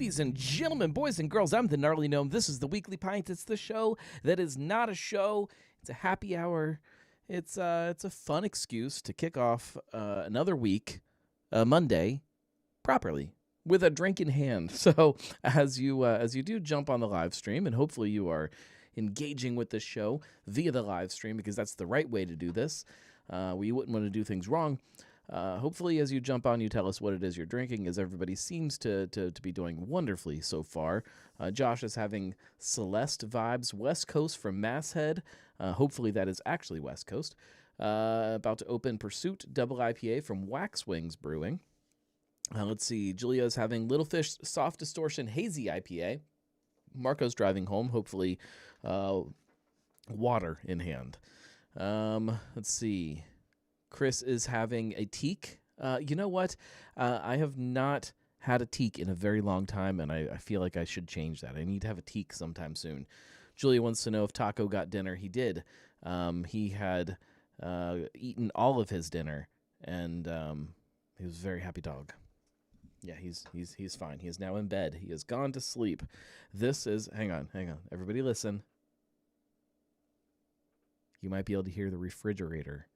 Ladies and gentlemen, boys and girls, I'm the Gnarly Gnome. This is the Weekly Pint. It's the show that is not a show. It's a happy hour. It's a fun excuse to kick off another week, Monday, properly with a drink in hand. So as you do jump on the live stream, and hopefully you are engaging with the show via the live stream, because that's the right way to do this. We wouldn't want to do things wrong. Hopefully, as you jump on, you tell us what it is you're drinking, as everybody seems to be doing wonderfully so far. Josh is having Celeste vibes, West Coast from Masthead. Hopefully, that is actually West Coast. About to open Pursuit Double IPA from Wax Wings Brewing. Let's see. Julia's having Little Fish Soft Distortion Hazy IPA. Marco's driving home, hopefully water in hand. Let's see. Chris is having a teak. You know what? I have not had a teak in a very long time, and I feel like I should change that. I need to have a teak sometime soon. Julia wants to know if Taco got dinner. He did. He had eaten all of his dinner, and he was a very happy dog. Yeah, he's fine. He is now in bed. He has gone to sleep. This is... Hang on. Everybody listen. You might be able to hear the refrigerator.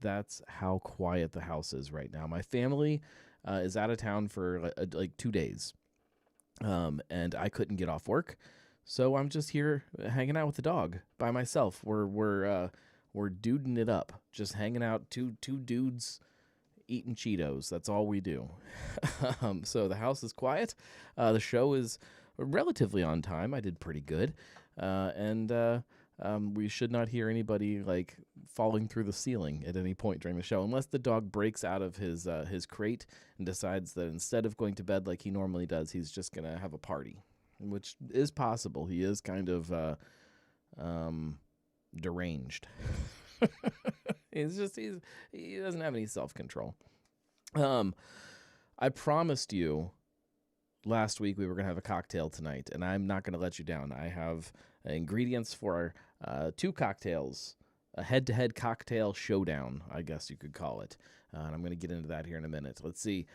That's how quiet the house is right now. My family is out of town for like 2 days, and I couldn't get off work, so I'm just here hanging out with the dog by myself. We're duding it up, just hanging out, two dudes eating Cheetos. That's all we do. So the house is quiet. The show is relatively on time. I did pretty good, and we should not hear anybody like falling through the ceiling at any point during the show, unless the dog breaks out of his crate and decides that instead of going to bed like he normally does, he's just gonna have a party, which is possible. He is kind of deranged. He doesn't have any self-control. I promised you last week we were gonna have a cocktail tonight, and I'm not gonna let you down. I have ingredients for 2 cocktails, a head-to-head cocktail showdown, I guess you could call it. And I'm going to get into that here in a minute. Let's see.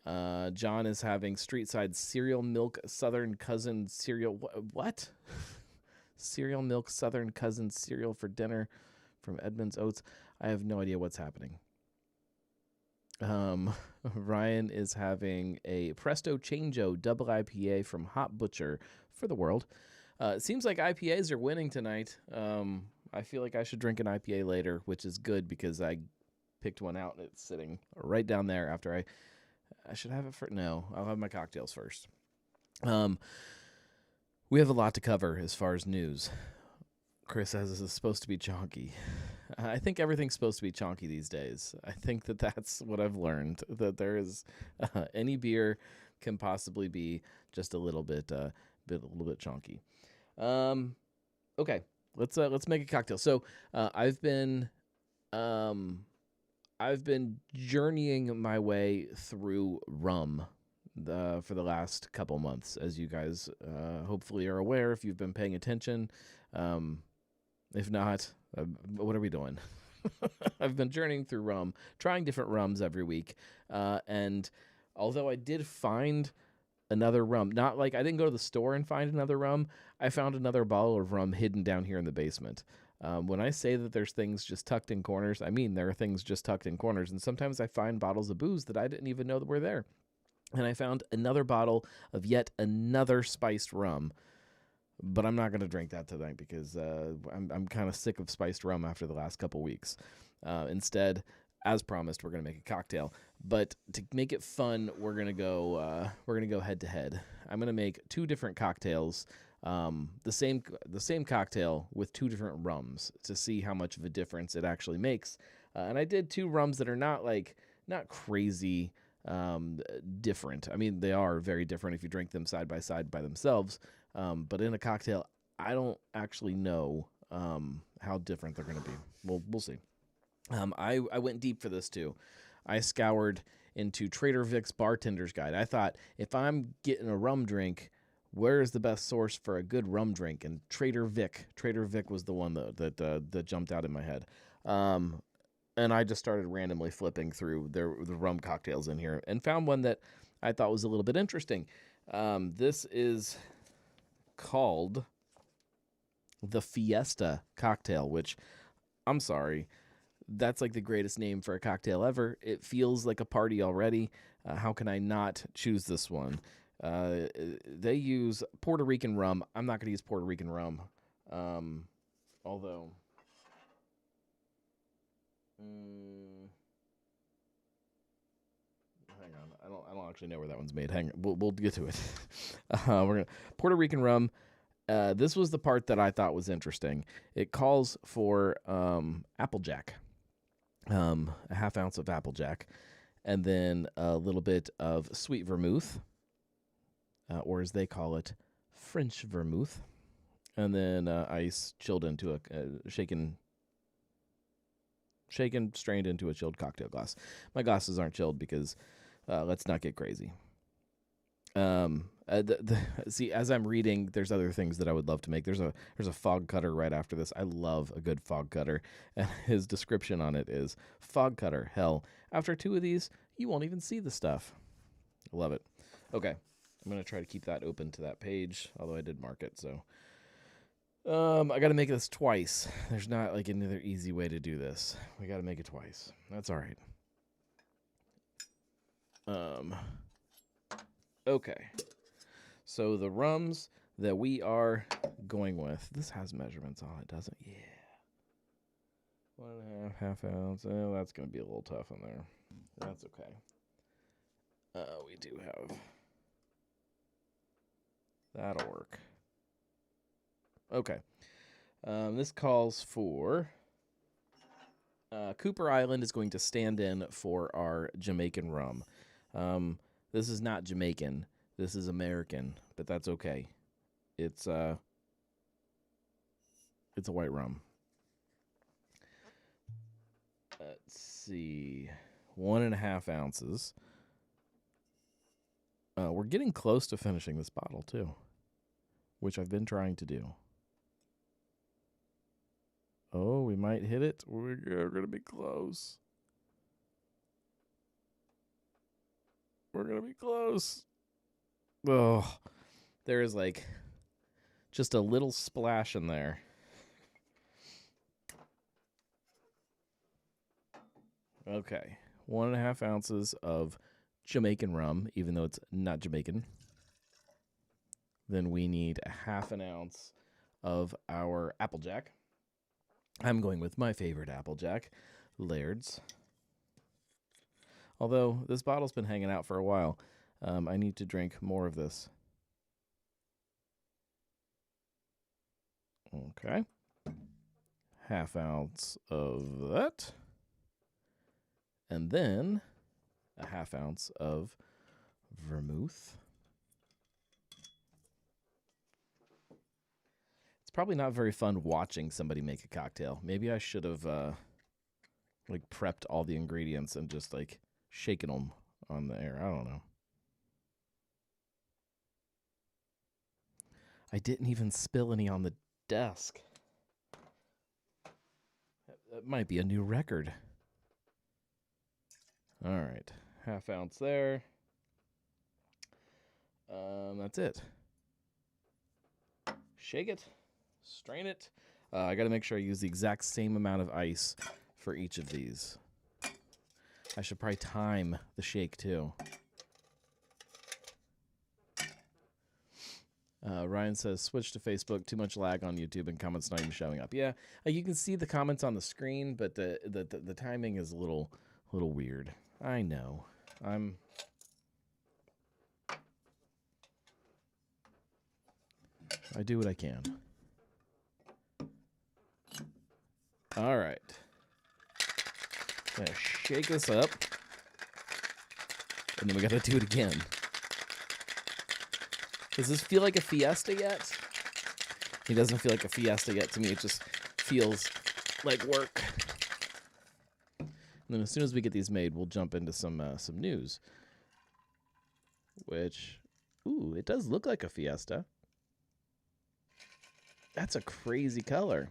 John is having Streetside Cereal Milk Southern Cousin cereal. What? Cereal Milk Southern Cousin cereal for dinner from Edmund's Oats. I have no idea what's happening. Ryan is having a Presto Changeo Double IPA from Hot Butcher for the world. It seems like IPAs are winning tonight. I feel like I should drink an IPA later, which is good because I picked one out and it's sitting right down there after I should have it for... No, I'll have my cocktails first. We have a lot to cover as far as news. Chris says this is supposed to be chonky. I think everything's supposed to be chonky these days. I think that's what I've learned, that there is any beer can possibly be just a little bit chonky. Okay, let's make a cocktail. So I've been journeying my way through rum for the last couple months, as you guys hopefully are aware if you've been paying attention. If not, what are we doing? I've been journeying through rum, trying different rums every week, and although I did find another rum, not like I didn't go to the store and find another rum, I found another bottle of rum hidden down here in the basement. When I say that there's things just tucked in corners, I mean there are things just tucked in corners, and sometimes I find bottles of booze that I didn't even know that were there. And I found another bottle of yet another spiced rum, but I'm not going to drink that tonight because I'm kind of sick of spiced rum after the last couple weeks. Instead, as promised, we're going to make a cocktail. But to make it fun, we're going to go head to head. I'm going to make 2 different cocktails, the same cocktail with 2 different rums to see how much of a difference it actually makes. And I did 2 rums that are not crazy different. I mean, they are very different if you drink them side by side by themselves. But in a cocktail, I don't actually know how different they're going to be. We'll see. I went deep for this too. I scoured into Trader Vic's Bartender's Guide. I thought, if I'm getting a rum drink, where is the best source for a good rum drink? And Trader Vic was the one that jumped out in my head. And I just started randomly flipping through the rum cocktails in here and found one that I thought was a little bit interesting. This is called the Fiesta cocktail, which, I'm sorry, that's like the greatest name for a cocktail ever. It feels like a party already. How can I not choose this one? They use Puerto Rican rum. I'm not going to use Puerto Rican rum. Although, hang on, I don't actually know where that one's made. Hang on, we'll get to it. We're gonna Puerto Rican rum. This was the part that I thought was interesting. It calls for Applejack, a half ounce of Applejack, and then a little bit of sweet vermouth, or as they call it, French vermouth, and then ice chilled into a shaken, strained into a chilled cocktail glass. My glasses aren't chilled because let's not get crazy. See, as I'm reading, there's other things that I would love to make. There's a fog cutter right after this. I love a good fog cutter, and his description on it is fog cutter. Hell, after 2 of these, you won't even see the stuff. I love it. Okay, I'm gonna try to keep that open to that page, although I did mark it. So, I got to make this twice. There's not like another easy way to do this. We got to make it twice. That's all right. Okay. So the rums that we are going with, this has measurements on it, doesn't it? Yeah. 1.5, half ounce. Oh, that's going to be a little tough on there. That's okay. We do have. That'll work. Okay. This calls for. Cooper Island is going to stand in for our Jamaican rum. This is not Jamaican. This is American, but that's okay. It's a white rum. Let's see, 1.5 ounces. We're getting close to finishing this bottle too, which I've been trying to do. Oh, we might hit it. We're going to be close. We're going to be close. Oh, there is like just a little splash in there. Okay. 1.5 ounces of Jamaican rum, even though it's not Jamaican. Then we need a 1/2 ounce of our Applejack. I'm going with my favorite Applejack, Laird's. Although this bottle's been hanging out for a while, I need to drink more of this. Okay. 1/2 ounce of that. And then a 1/2 ounce of vermouth. It's probably not very fun watching somebody make a cocktail. Maybe I should have like prepped all the ingredients and just like shaken them on the air. I don't know. I didn't even spill any on the desk. That might be a new record. All right. 1/2 ounce there. That's it. Shake it. Strain it. I got to make sure I use the exact same amount of ice for each of these. I should probably time the shake too. Ryan says, switch to Facebook. Too much lag on YouTube and comments not even showing up. Yeah, you can see the comments on the screen, but the timing is a little weird. I know. I do what I can. All right. Gonna shake this up. And then we gotta do it again. Does this feel like a fiesta yet? It doesn't feel like a fiesta yet to me. It just feels like work. And then as soon as we get these made, we'll jump into some news. Which, ooh, it does look like a fiesta. That's a crazy color.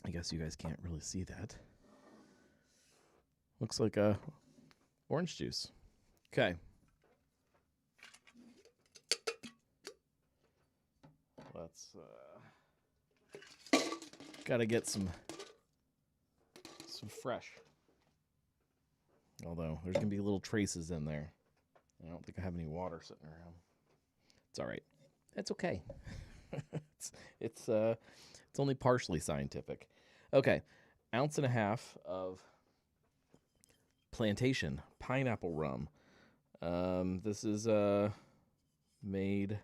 I guess you guys can't really see that. Looks like a orange juice. Okay. Let's gotta get some fresh. Although there's gonna be little traces in there. I don't think I have any water sitting around. It's all right. It's okay. it's only partially scientific. Okay, 1.5 ounces of plantation pineapple rum. This is made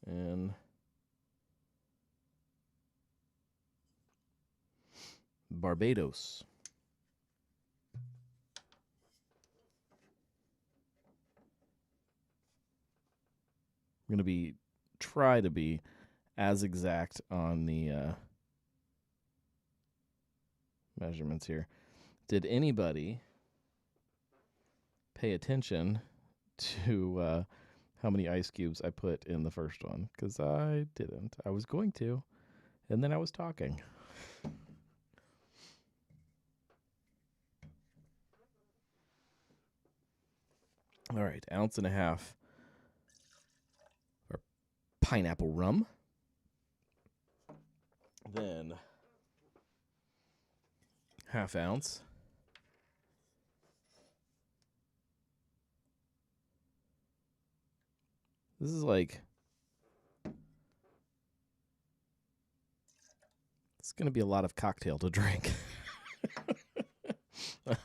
in Barbados. I'm going to try to be as exact on the measurements here. Did anybody pay attention to how many ice cubes I put in the first one? Because I didn't. I was going to, and then I was talking. All right, 1.5 ounces or pineapple rum. Then 1/2 ounce This is like, it's going to be a lot of cocktail to drink.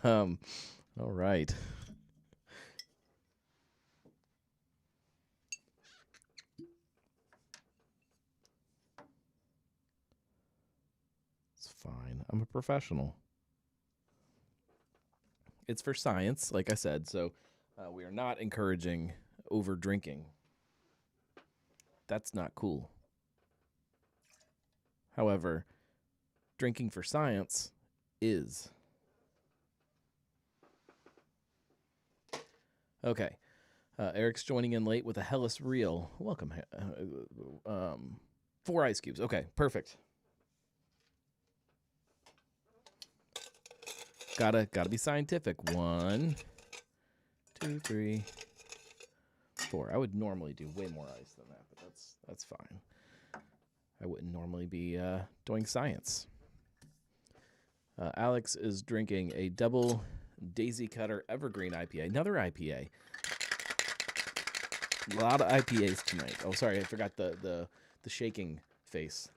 All right. It's fine. I'm a professional. It's for science, like I said, so we are not encouraging over drinking. That's not cool. However, drinking for science is. Okay. Eric's joining in late with a Hellas Reel. Welcome. 4 ice cubes. Okay, perfect. Gotta be scientific. 1, 2, 3, 4. I would normally do way more ice than that, but that's fine. I wouldn't normally be doing science. Alex is drinking a double Daisy Cutter Evergreen IPA. Another IPA. A lot of IPAs tonight. Oh, sorry, I forgot the shaking face.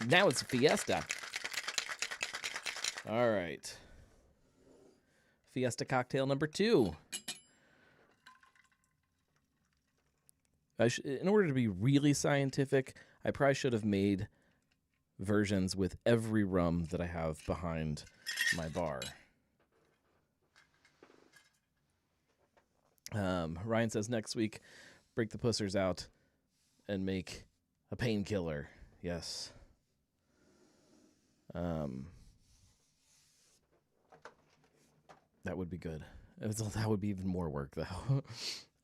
Now it's Fiesta. All right. Fiesta cocktail number 2. In order to be really scientific, I probably should have made versions with every rum that I have behind my bar. Ryan says next week, break the pussers out and make a painkiller. Yes. That would be good. That would be even more work, though.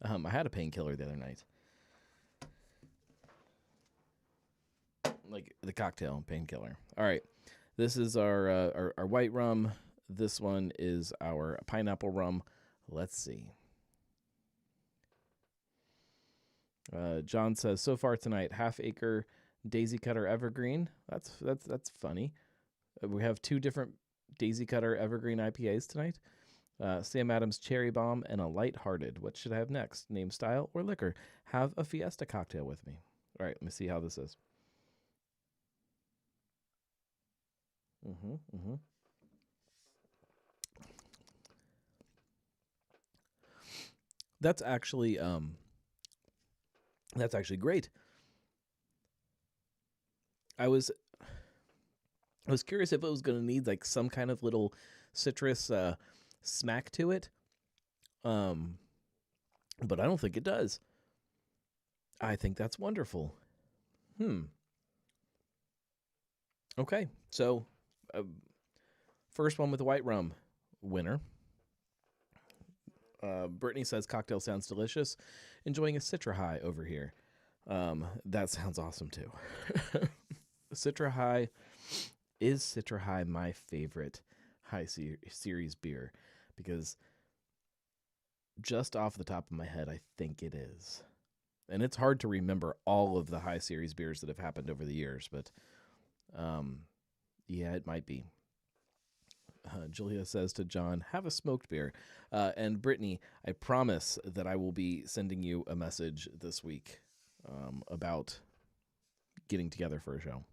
I had a painkiller the other night. Like the cocktail painkiller. All right. This is our white rum. This one is our pineapple rum. Let's see. John says, so far tonight, Half Acre Daisy Cutter Evergreen. That's funny. We have 2 different Daisy Cutter Evergreen IPAs tonight. Sam Adams Cherry Bomb and a Lighthearted. What should I have next? Name, style, or liquor? Have a Fiesta cocktail with me. All right, let me see how this is. That's actually great. I was curious if it was going to need like some kind of little citrus smack to it. But I don't think it does. I think that's wonderful. Okay, so first one with the white rum, winner. Brittany says cocktail sounds delicious. Enjoying a Citra High over here. That sounds awesome too. Citra High is Citra High my favorite high series beer because just off the top of my head, I think it is. And it's hard to remember all of the high series beers that have happened over the years, but yeah, it might be. Julia says to John, have a smoked beer. And Brittany, I promise that I will be sending you a message this week about getting together for a show.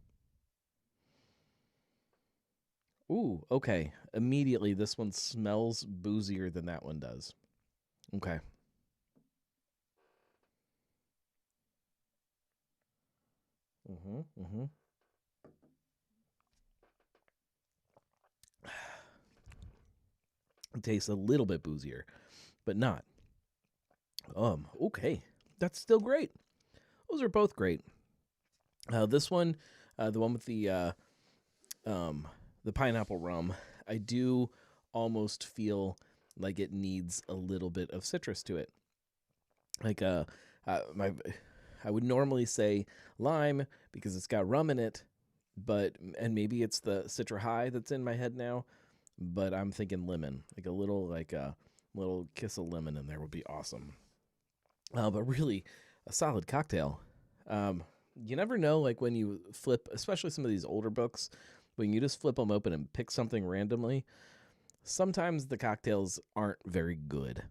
Ooh, okay. Immediately, this one smells boozier than that one does. Okay. Mm-hmm. Mm-hmm. It tastes a little bit boozier, but not. Okay. That's still great. Those are both great. This one, the one with um, the pineapple rum, I do almost feel like it needs a little bit of citrus to it. Like my, I would normally say lime because it's got rum in it, and maybe it's the Citra High that's in my head now, but I'm thinking lemon, like a little kiss of lemon in there would be awesome. But really, a solid cocktail. Um, you never know, like when you flip, especially some of these older books, when you just flip them open and pick something randomly. Sometimes the cocktails aren't very good.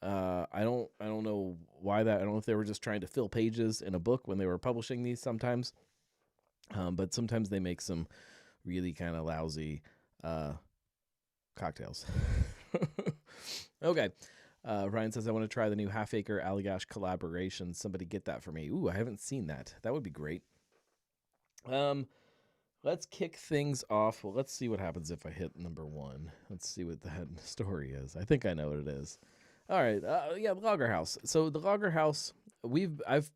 I don't know why that. I don't know if they were just trying to fill pages in a book when they were publishing these. Sometimes, but sometimes they make some really kind of lousy cocktails. Okay. Ryan says, I want to try the new Half Acre Allagash collaboration. Somebody get that for me. Ooh, I haven't seen that. That would be great. Let's kick things off. Well, let's see what happens if I hit number one. Let's see what the head story is. I think I know what it is. All right. Yeah, the Lager House. So the Lager House, I've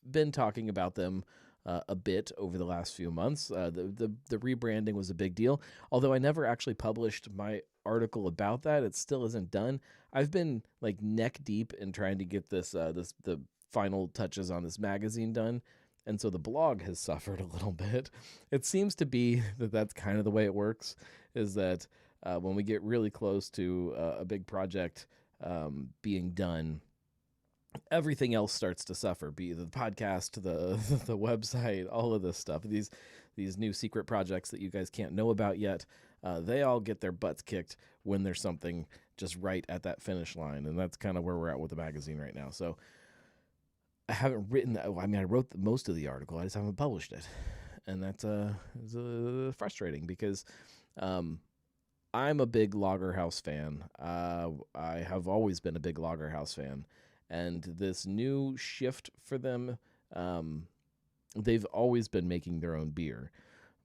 been talking about them a bit over the last few months. The rebranding was a big deal. Although I never actually published my article about that, it still isn't done. I've been like neck deep in trying to get the final touches on this magazine done. And so the blog has suffered a little bit. It seems to be that that's kind of the way it works, is that when we get really close to a big project being done, everything else starts to suffer, be the podcast, the the website, all of this stuff. These new secret projects that you guys can't know about yet, they all get their butts kicked when there's something just right at that finish line. And that's kind of where we're at with the magazine right now. So I haven't written that. I mean, I wrote most of the article. I just haven't published it, and that's frustrating because I'm a big Lager House fan. I have always been a big Lager House fan, and this new shift for them, they've always been making their own beer,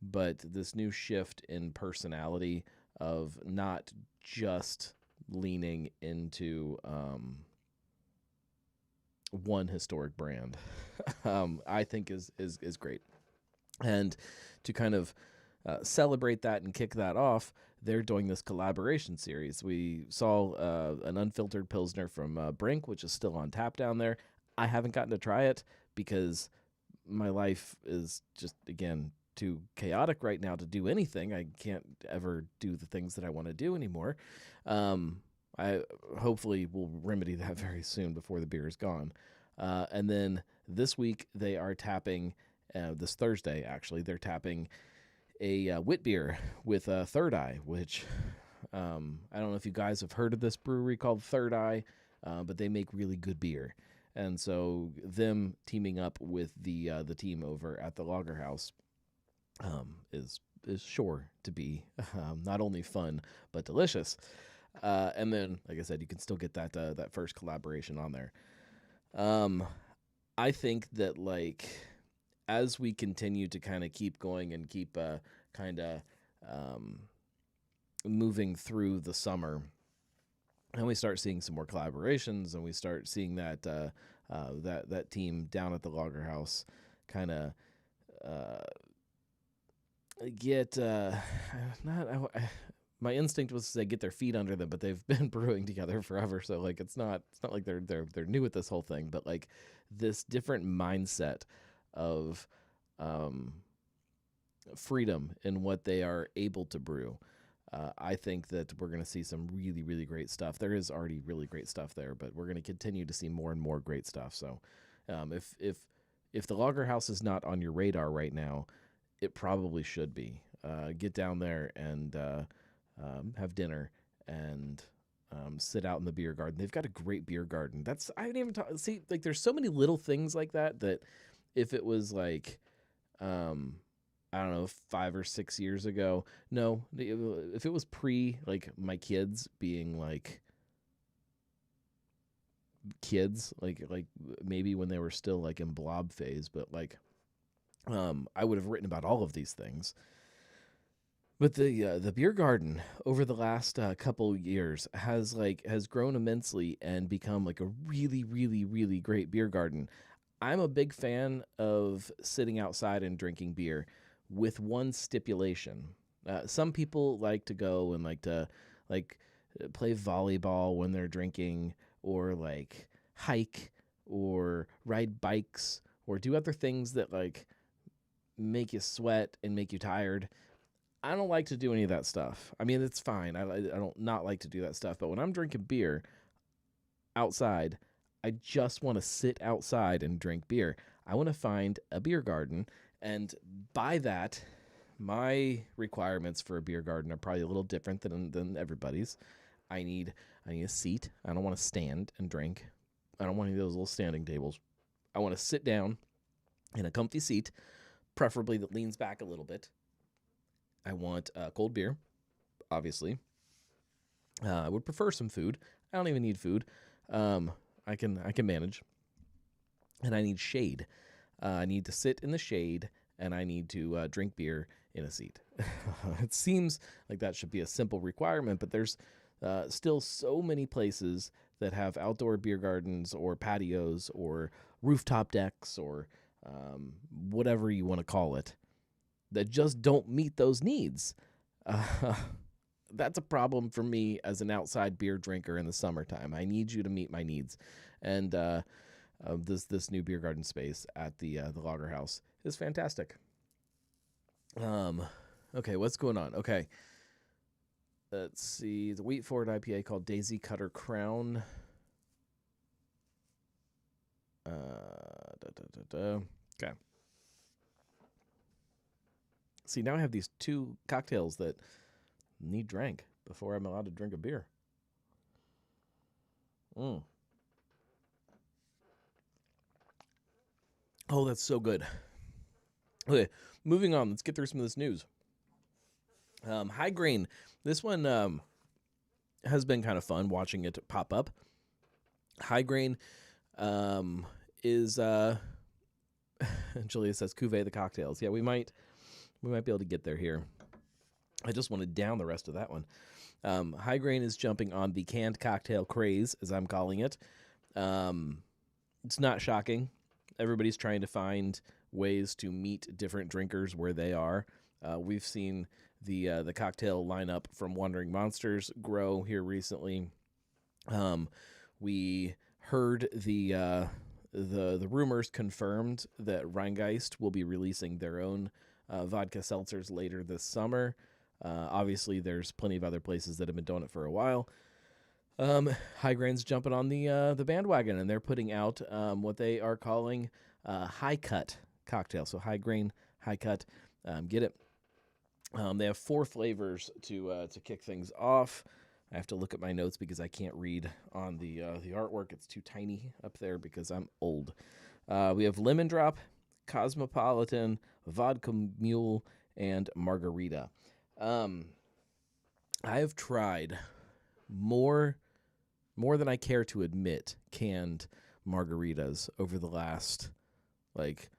but this new shift in personality of not just leaning into one historic brand, I think is great. And to kind of celebrate that and kick that off, they're doing this collaboration series. We saw an unfiltered Pilsner from Brink, which is still on tap down there. I haven't gotten to try it because my life is just, again, too chaotic right now to do anything. I can't ever do the things that I want to do anymore. I hopefully will remedy that very soon before the beer is gone. And then this week they are tapping, this Thursday actually, they're tapping a wit beer with Third Eye, which I don't know if you guys have heard of this brewery called Third Eye, but they make really good beer. And so them teaming up with the team over at the Lager House is sure to be not only fun but delicious. And then, like I said, you can still get that first collaboration on there. I think that like as we continue to kind of keep going and keep kind of moving through the summer, and we start seeing some more collaborations, and we start seeing that that team down at the Lager House kind of get not. My instinct was to say get their feet under them, but they've been brewing together forever, so like it's not like they're new at this whole thing, but like this different mindset of freedom in what they are able to brew. I think that we're going to see some really, really great stuff. There is already really great stuff there, but we're going to continue to see more and more great stuff. So, if the Logger House is not on your radar right now, it probably should be. Get down there and have dinner and sit out in the beer garden. They've got a great beer garden. I haven't even see, like, there's so many little things like that if it was like, I don't know, 5 or 6 years ago. No, if it was pre like my kids being like kids, like maybe when they were still like in blob phase, but like I would have written about all of these things. But the beer garden over the last couple years has grown immensely and become like a really, really, really great beer garden. I'm a big fan of sitting outside and drinking beer, with one stipulation. Some people like to go and like play volleyball when they're drinking, or like hike or ride bikes or do other things that like make you sweat and make you tired. I don't like to do any of that stuff. I mean, it's fine. I don't not like to do that stuff. But when I'm drinking beer outside, I just want to sit outside and drink beer. I want to find a beer garden. And by that, my requirements for a beer garden are probably a little different than everybody's. I need a seat. I don't want to stand and drink. I don't want any of those little standing tables. I want to sit down in a comfy seat, preferably that leans back a little bit. I want cold beer, obviously. I would prefer some food. I don't even need food. I can manage. And I need shade. I need to sit in the shade, and I need to drink beer in a seat. It seems like that should be a simple requirement, but there's still so many places that have outdoor beer gardens or patios or rooftop decks or whatever you want to call it, that just don't meet those needs. That's a problem for me as an outside beer drinker in the summertime. I need you to meet my needs. And this new beer garden space at the Logger House is fantastic. Okay, what's going on? Okay. Let's see. The wheat forward IPA called Daisy Cutter Crown. Okay. See, now I have these two cocktails that need drank before I'm allowed to drink a beer. Oh, that's so good. Okay, moving on. Let's get through some of this news. High Grain. This one has been kind of fun watching it pop up. High Grain is Julia says Cuvée the cocktails. Yeah, we might be able to get there here. I just want to down the rest of that one. High Grain is jumping on the canned cocktail craze, as I'm calling it. It's not shocking. Everybody's trying to find ways to meet different drinkers where they are. We've seen the cocktail lineup from Wandering Monsters grow here recently. We heard the rumors confirmed that Rheingeist will be releasing their own vodka seltzers later this summer. Obviously, there's plenty of other places that have been doing it for a while. High Grain's jumping on the bandwagon, and they're putting out what they are calling high cut cocktail. So High Grain, high cut, get it. They have 4 flavors to kick things off. I have to look at my notes because I can't read on the artwork. It's too tiny up there because I'm old. We have Lemon Drop, Cosmopolitan, Vodka Mule, and Margarita. I have tried more than I care to admit canned margaritas over the last like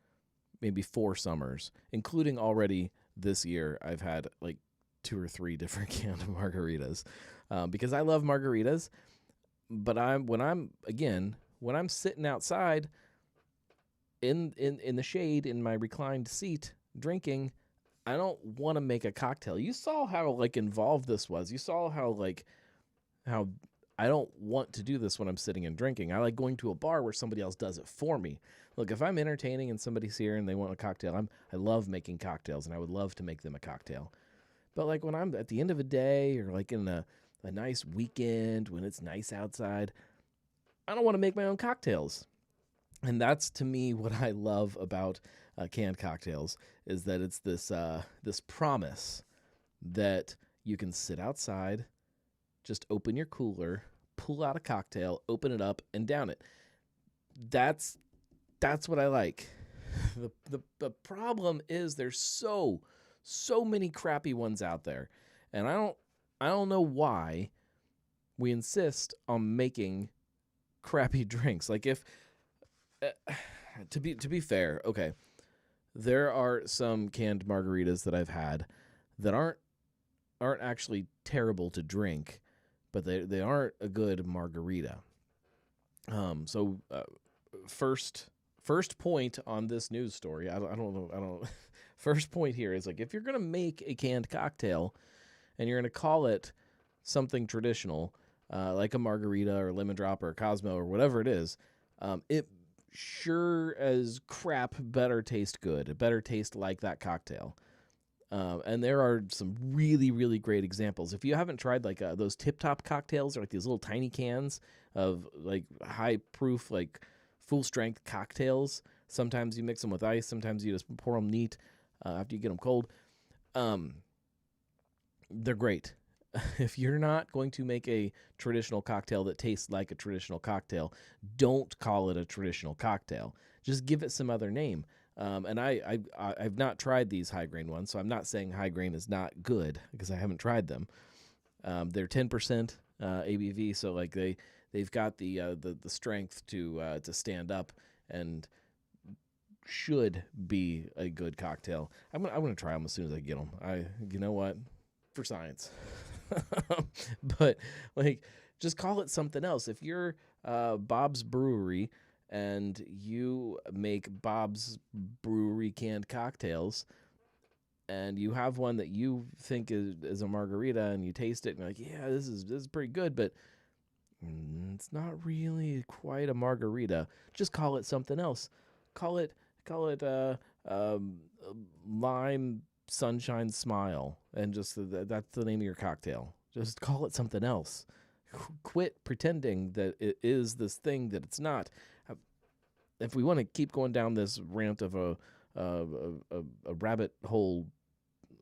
maybe 4 summers, including already this year. I've had like 2 or 3 different canned margaritas because I love margaritas. But when I'm sitting outside in the shade in my reclined seat drinking, I don't want to make a cocktail. You saw how like involved this was. You saw how I don't want to do this when I'm sitting and drinking. I like going to a bar where somebody else does it for me. Look, if I'm entertaining and somebody's here and they want a cocktail, I love making cocktails, and I would love to make them a cocktail. But like when I'm at the end of a day or like in a nice weekend when it's nice outside, I don't want to make my own cocktails. And that's to me what I love about canned cocktails is that it's this promise that you can sit outside, just open your cooler, pull out a cocktail, open it up, and down it. That's what I like. The problem is there's so many crappy ones out there, and I don't know why we insist on making crappy drinks. Like if to be fair, okay, there are some canned margaritas that I've had that aren't actually terrible to drink, but they aren't a good margarita. So first point on this news story, I don't know. First point here is like if you're gonna make a canned cocktail and you're gonna call it something traditional, like a margarita or lemon drop or a Cosmo or whatever it is, it sure as crap better taste good. It better taste like that cocktail. And there are some really, really great examples. If you haven't tried like those Tip Top cocktails or like these little tiny cans of like high proof, like full strength cocktails, sometimes you mix them with ice, sometimes you just pour them neat after you get them cold. They're great. If you're not going to make a traditional cocktail that tastes like a traditional cocktail, don't call it a traditional cocktail. Just give it some other name. And I've not tried these high grain ones, so I'm not saying high grain is not good because I haven't tried them. They're 10% ABV, so like they've got the strength to stand up and should be a good cocktail. I'm gonna try them as soon as I get them. You know what, for science. But like, just call it something else. If you're Bob's Brewery and you make Bob's Brewery canned cocktails, and you have one that you think is a margarita, and you taste it, and you're like, yeah, this is pretty good, but it's not really quite a margarita. Just call it something else. Call it lime sunshine smile, and just that's the name of your cocktail. Just call it something else. Quit pretending that it is this thing that it's not. If we want to keep going down this rant of a rabbit hole,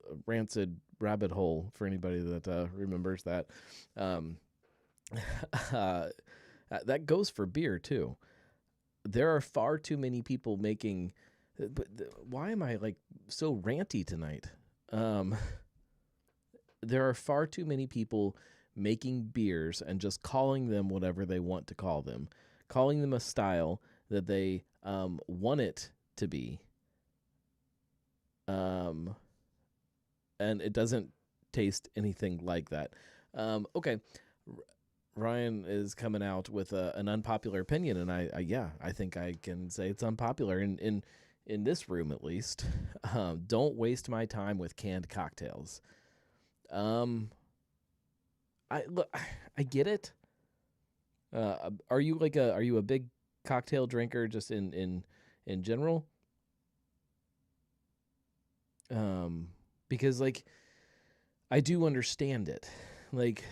a rancid rabbit hole, for anybody that remembers that, that goes for beer too. There are far too many people making. But why am I like so ranty tonight? There are far too many people making beers and just calling them whatever they want to call them, calling them a style that they want it to be. And it doesn't taste anything like that. Okay. Ryan is coming out with an unpopular opinion, and I think I can say it's unpopular in this room at least. Don't waste my time with canned cocktails. I get it. Are you a big cocktail drinker just in general? Because like I do understand it. Like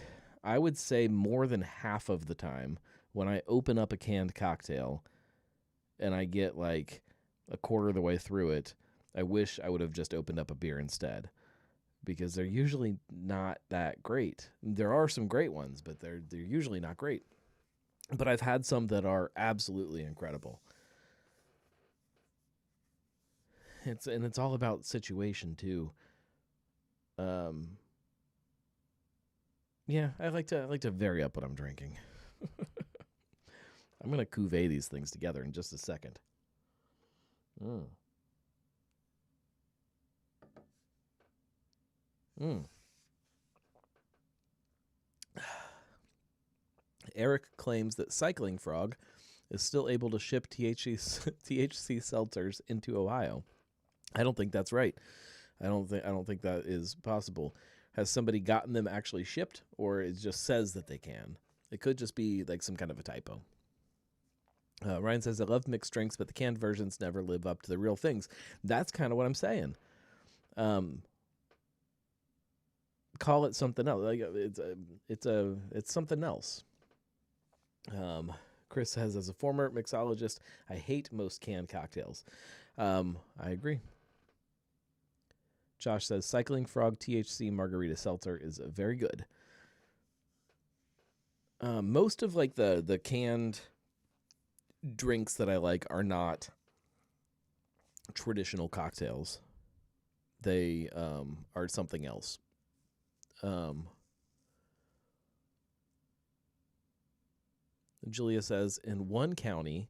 I would say more than half of the time when I open up a canned cocktail and I get like a quarter of the way through it, I wish I would have just opened up a beer instead, because they're usually not that great. There are some great ones, but they're usually not great. But I've had some that are absolutely incredible. It's all about situation too. Yeah, I like to vary up what I'm drinking. I'm gonna cuvee these things together in just a second. Mm. Mm. Eric claims that Cycling Frog is still able to ship THC seltzers into Ohio. I don't think that's right. I don't think that is possible. Has somebody gotten them actually shipped, or it just says that they can? It could just be like some kind of a typo. Ryan says, I love mixed drinks, but the canned versions never live up to the real things. That's kind of what I'm saying. call it something else. Like it's something else. Chris says, as a former mixologist, I hate most canned cocktails. I agree. Josh says, Cycling Frog THC Margarita Seltzer is very good. Most of like the canned drinks that I like are not traditional cocktails. They are something else. Julia says, in one county,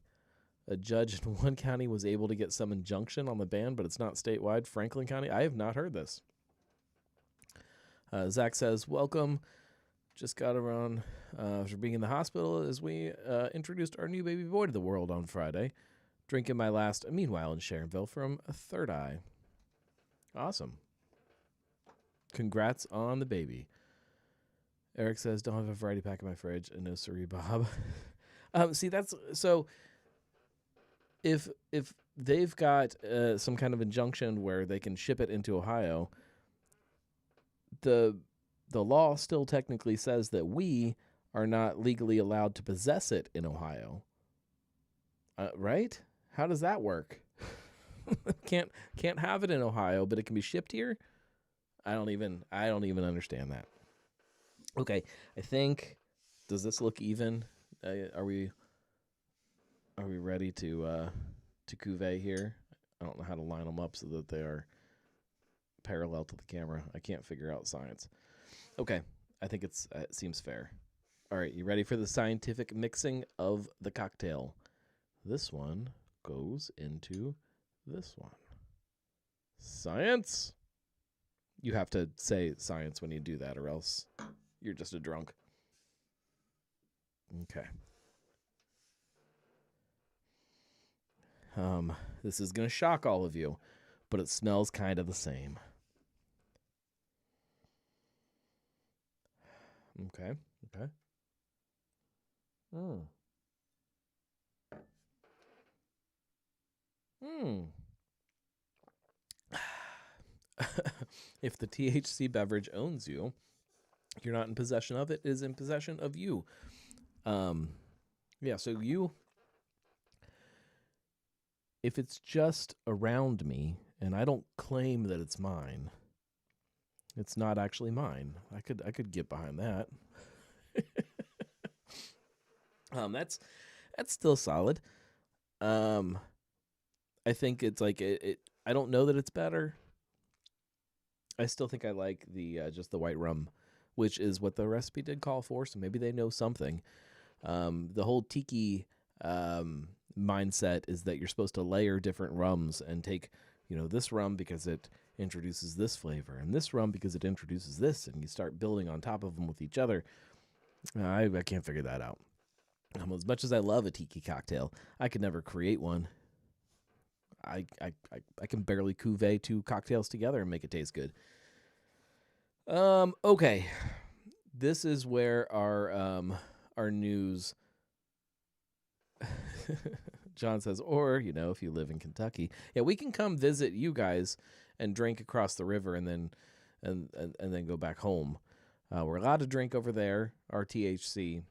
a judge in one county was able to get some injunction on the ban, but it's not statewide. Franklin County, I have not heard this. Zach says, welcome. Just got around after being in the hospital as we introduced our new baby boy to the world on Friday. Drinking my last Meanwhile in Sharonville from Third Eye. Awesome. Congrats on the baby. Eric says, don't have a variety pack in my fridge. And no siree, Bob. See, that's... So, if they've got some kind of injunction where they can ship it into Ohio, the law still technically says that we are not legally allowed to possess it in Ohio. Right? How does that work? Can't have it in Ohio, but it can be shipped here? I don't even understand that. Okay, I think, does this look even? Are we ready to cuvee here? I don't know how to line them up so that they are parallel to the camera. I can't figure out science. Okay, I think it seems fair. All right, you ready for the scientific mixing of the cocktail? This one goes into this one. Science. You have to say science when you do that, or else you're just a drunk. Okay. This is going to shock all of you, but it smells kind of the same. Okay. If the THC beverage owns you, you're not in possession of it. It is in possession of you. Yeah, so if it's just around me and I don't claim that it's mine, it's not actually mine. I could get behind that. That's still solid. I think it's like it. I don't know that it's better. I still think I like the just the white rum, which is what the recipe did call for. So maybe they know something. The whole tiki mindset is that you're supposed to layer different rums and take, this rum because it introduces this flavor and this rum because it introduces this, and you start building on top of them with each other. I can't figure that out. As much as I love a tiki cocktail, I could never create one. I can barely cuvee two cocktails together and make it taste good. Okay. This is where our news John says, or, if you live in Kentucky, yeah, we can come visit you guys and drink across the river and then go back home. We're allowed to drink over there, our THC,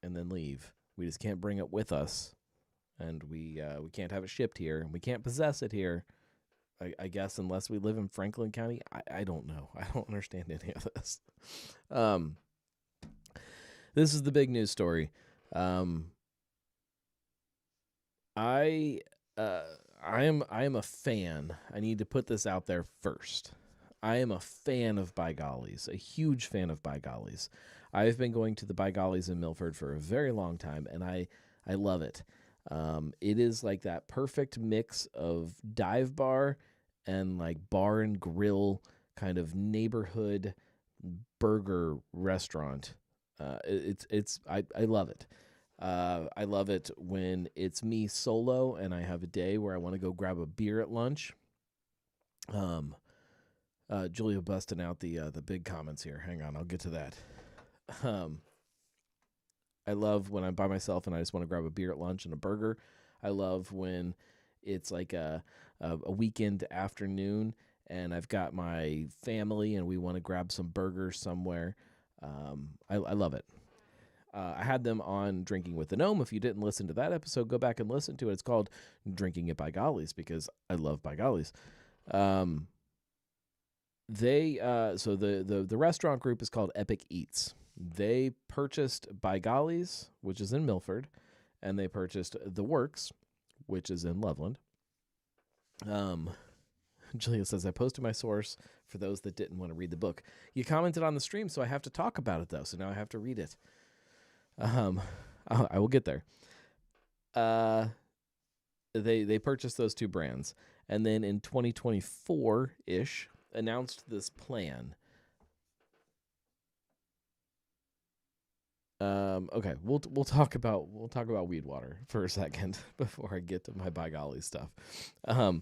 and then leave. We just can't bring it with us, and we can't have it shipped here, and we can't possess it here. I guess unless we live in Franklin County. I don't know. I don't understand any of this. This is the big news story. I am a fan. I need to put this out there first. I am a fan of By Gollies, a huge fan of By Gollies. I've been going to the By Gollies in Milford for a very long time, and I love it. It is like that perfect mix of dive bar and like bar and grill kind of neighborhood burger restaurant. I love it. I love it when it's me solo and I have a day where I want to go grab a beer at lunch. Julia busting out the big comments here. Hang on, I'll get to that. I love when I'm by myself and I just want to grab a beer at lunch and a burger. I love when it's like a weekend afternoon and I've got my family, and we want to grab some burgers somewhere. I love it. I had them on Drinking with the Gnome. If you didn't listen to that episode, go back and listen to it. It's called Drinking It by Gollies because I love by Gollies. So the restaurant group is called Epic Eats. They purchased By Gollies, which is in Milford, and they purchased The Works, which is in Loveland. Julia says, I posted my source for those that didn't want to read the book. You commented on the stream, so I have to talk about it, though, so now I have to read it. I will get there. They purchased those two brands, and then in 2024-ish, announced this plan. Okay, we'll talk about weed water for a second before I get to my By Golly stuff. I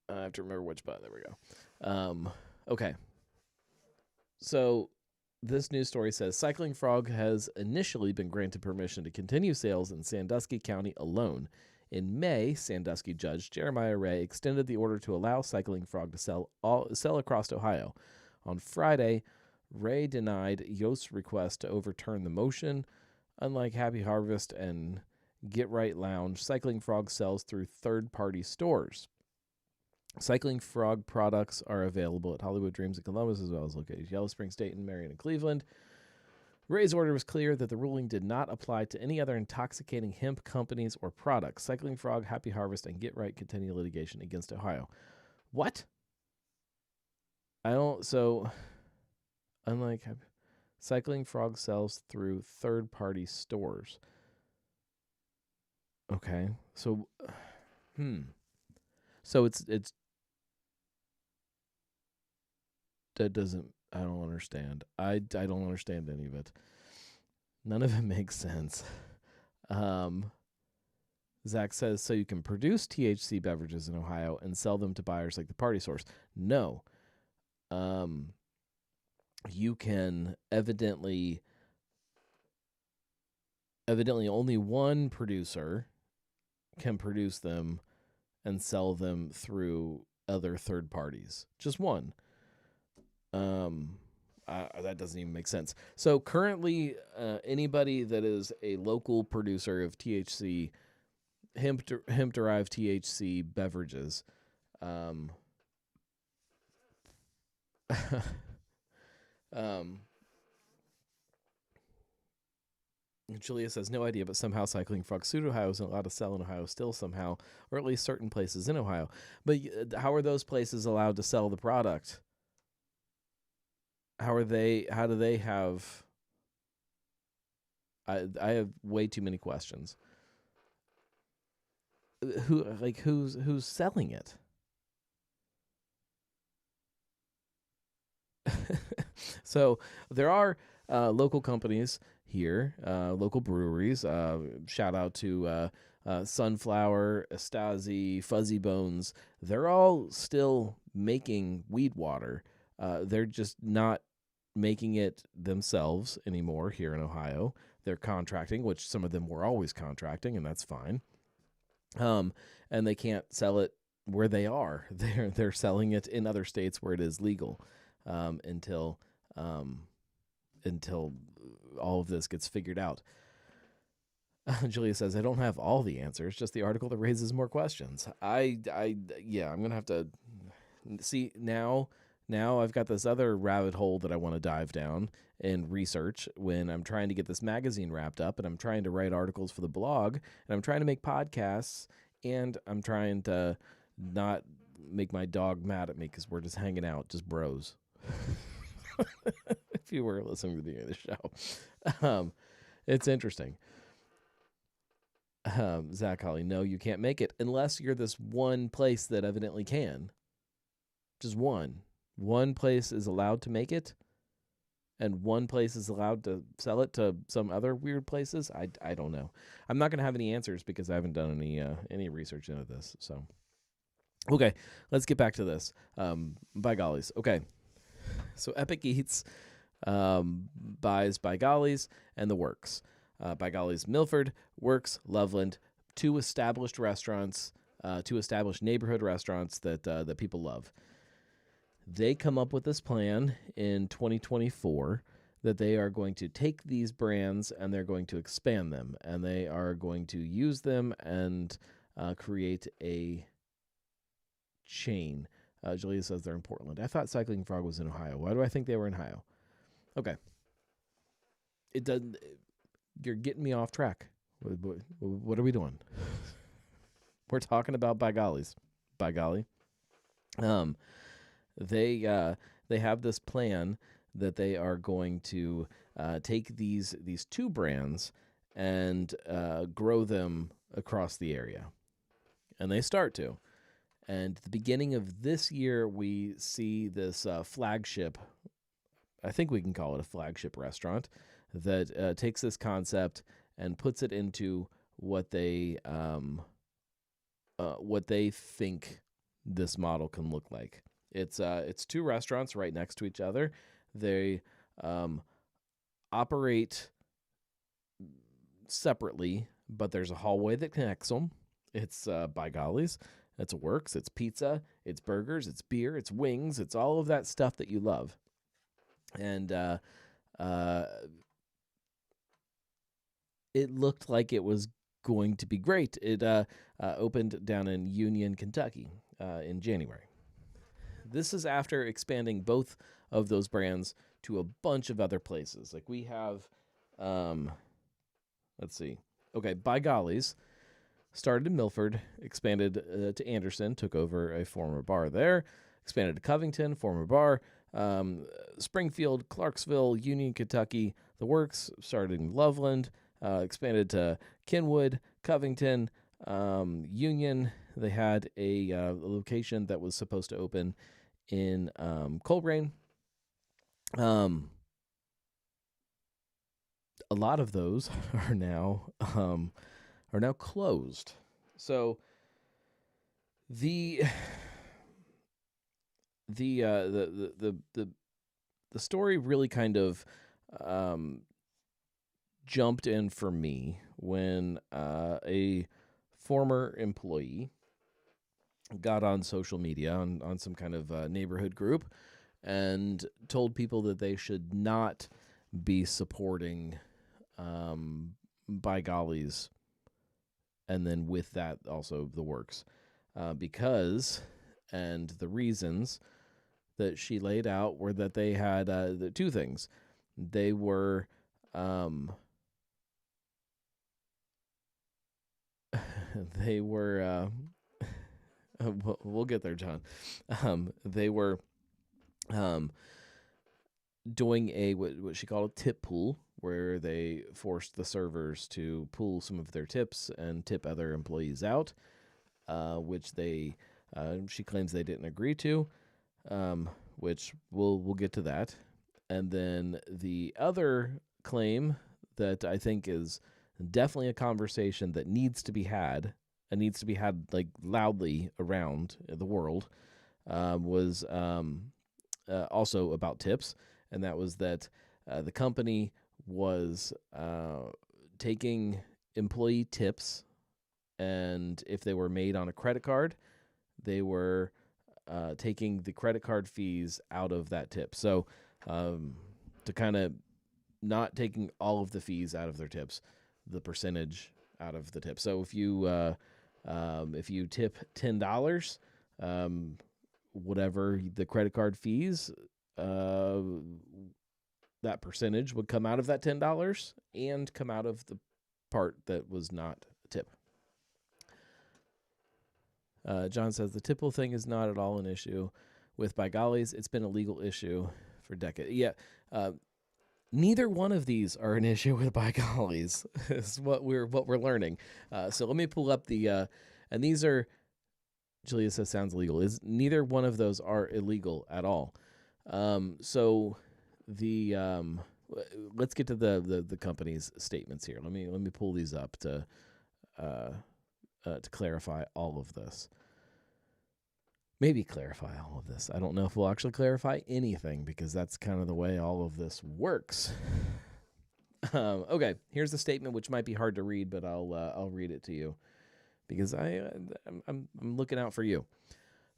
have to remember which button. There we go. Okay. So this news story says Cycling Frog has initially been granted permission to continue sales in Sandusky County alone. In May, Sandusky Judge Jeremiah Ray extended the order to allow Cycling Frog to sell across Ohio. On Friday, Ray denied Yost's request to overturn the motion. Unlike Happy Harvest and Get Right Lounge, Cycling Frog sells through third-party stores. Cycling Frog products are available at Hollywood Dreams in Columbus, as well as located Yellow Spring, Dayton, Marion, and Cleveland. Ray's order was clear that the ruling did not apply to any other intoxicating hemp companies or products. Cycling Frog, Happy Harvest, and Get Right continue litigation against Ohio. What? Unlike Cycling Frog sells through third-party stores. Okay, so, So it's that doesn't, I don't understand. I don't understand any of it. None of it makes sense. Zach says, so you can produce THC beverages in Ohio and sell them to buyers like the Party Source. No. You can evidently only one producer can produce them and sell them through other third parties. Just one. That doesn't even make sense. So currently, anybody that is a local producer of THC, hemp-derived THC beverages, Julia says, no idea, but somehow Cycling Frog sued Ohio isn't allowed to sell in Ohio still somehow, or at least certain places in Ohio. But how are those places allowed to sell the product? How do they have... I have way too many questions. Who's selling it? So there are local companies here, local breweries. Shout out to Sunflower, Estasi, Fuzzy Bones. They're all still making weed water. They're just not making it themselves anymore here in Ohio. They're contracting, which some of them were always contracting, and that's fine. And they can't sell it where they are. They're selling it in other states where it is legal until all of this gets figured out. Julia says, I don't have all the answers, just the article that raises more questions. I'm going to have to see now I've got this other rabbit hole that I want to dive down and research when I'm trying to get this magazine wrapped up, and I'm trying to write articles for the blog, and I'm trying to make podcasts, and I'm trying to not make my dog mad at me because we're just hanging out, just bros. If you were listening to the beginning of the show. It's interesting. Zach Holly, no, you can't make it unless you're this one place that evidently can. Just one. One place is allowed to make it, and one place is allowed to sell it to some other weird places. I don't know. I'm not going to have any answers because I haven't done any research into this. So, okay, let's get back to this. By Gollies. Okay, so Epic Eats buys By Gollies and the Works. By Gollies Milford, Works Loveland, two established restaurants to establish neighborhood restaurants that people love. They come up with this plan in 2024 that they are going to take these brands and they're going to expand them, and they are going to use them and create a chain. Julia says they're in Portland. I thought Cycling Frog was in Ohio. Why do I think they were in Ohio? Okay. It doesn't. You're getting me off track. What are we doing? We're talking about By Gollies. By golly. They have this plan that they are going to take these two brands and grow them across the area, and they start to. And at the beginning of this year, we see this flagship, I think we can call it a flagship restaurant, that takes this concept and puts it into what they think this model can look like. It's two restaurants right next to each other. They operate separately, but there's a hallway that connects them. It's By Gollies. It's Works, it's pizza, it's burgers, it's beer, it's wings, it's all of that stuff that you love. And it looked like it was going to be great. It opened down in Union, Kentucky in January. This is after expanding both of those brands to a bunch of other places. Like we have, let's see. Okay, By Gollies started in Milford, expanded to Anderson, took over a former bar there, expanded to Covington, former bar, Springfield, Clarksville, Union, Kentucky. The Works started in Loveland, expanded to Kenwood, Covington, Union. They had a location that was supposed to open in Coleraine. A lot of those are now closed. So the story really kind of jumped in for me when a former employee got on social media on some kind of neighborhood group and told people that they should not be supporting By Gollies, and then with that also the Works, because, and the reasons that she laid out were that they had the two things. They were we'll get there, John. They were doing a what she called a tip pool, where they forced the servers to pool some of their tips and tip other employees out, which she claims they didn't agree to, which we'll get to that. And then the other claim that I think is definitely a conversation that needs to be had, and needs to be had like loudly around the world, was also about tips, and that was that the company was taking employee tips, and if they were made on a credit card, they were taking the credit card fees out of that tip. So to kind of not taking all of the fees out of their tips, the percentage out of the tip. So if you tip $10, whatever the credit card fees, that percentage would come out of that $10 and come out of the part that was not a tip. John says the tipple thing is not at all an issue with By Gollies. It's been a legal issue for decades. Yeah, neither one of these are an issue with By Gollies. Is what we're learning. So let me pull up the and these are, Julia says sounds legal. Is neither one of those are illegal at all. So the let's get to the company's statements here. Let me pull these up to clarify all of this. Maybe clarify all of this. I don't know if we'll actually clarify anything, because that's kind of the way all of this works. Okay, here's the statement, which might be hard to read, but I'll read it to you. because I'm looking out for you.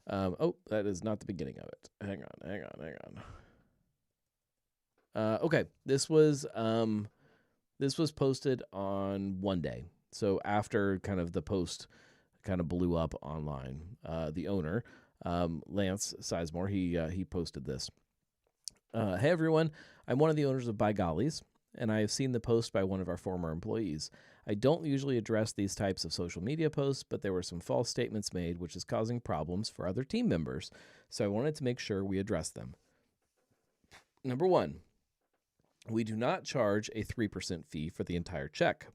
Oh, that is not the beginning of it. Hang on. Okay, this was posted on one day. So after kind of the post kind of blew up online, the owner, Lance Sizemore, he posted this. Hey everyone, I'm one of the owners of By Gollies, and I have seen the post by one of our former employees. I don't usually address these types of social media posts, but there were some false statements made, which is causing problems for other team members, so I wanted to make sure we address them. Number one, we do not charge a 3% fee for the entire check.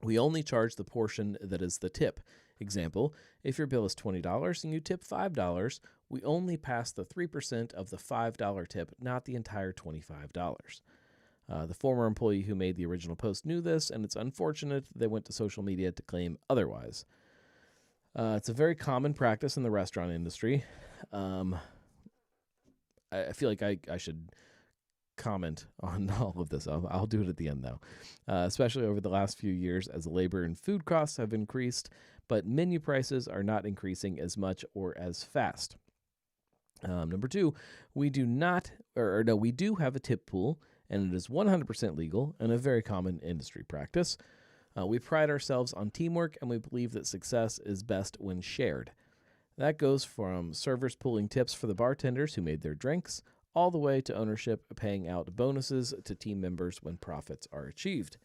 We only charge the portion that is the tip. Example, if your bill is $20 and you tip $5, we only pass the 3% of the $5 tip, not the entire $25. The former employee who made the original post knew this, and it's unfortunate they went to social media to claim otherwise. It's a very common practice in the restaurant industry. I feel like I should comment on all of this. I'll do it at the end, though. Especially over the last few years as labor and food costs have increased, but menu prices are not increasing as much or as fast. Number two, we do have a tip pool, and it is 100% legal and a very common industry practice. We pride ourselves on teamwork, and we believe that success is best when shared. That goes from servers pooling tips for the bartenders who made their drinks, all the way to ownership paying out bonuses to team members when profits are achieved.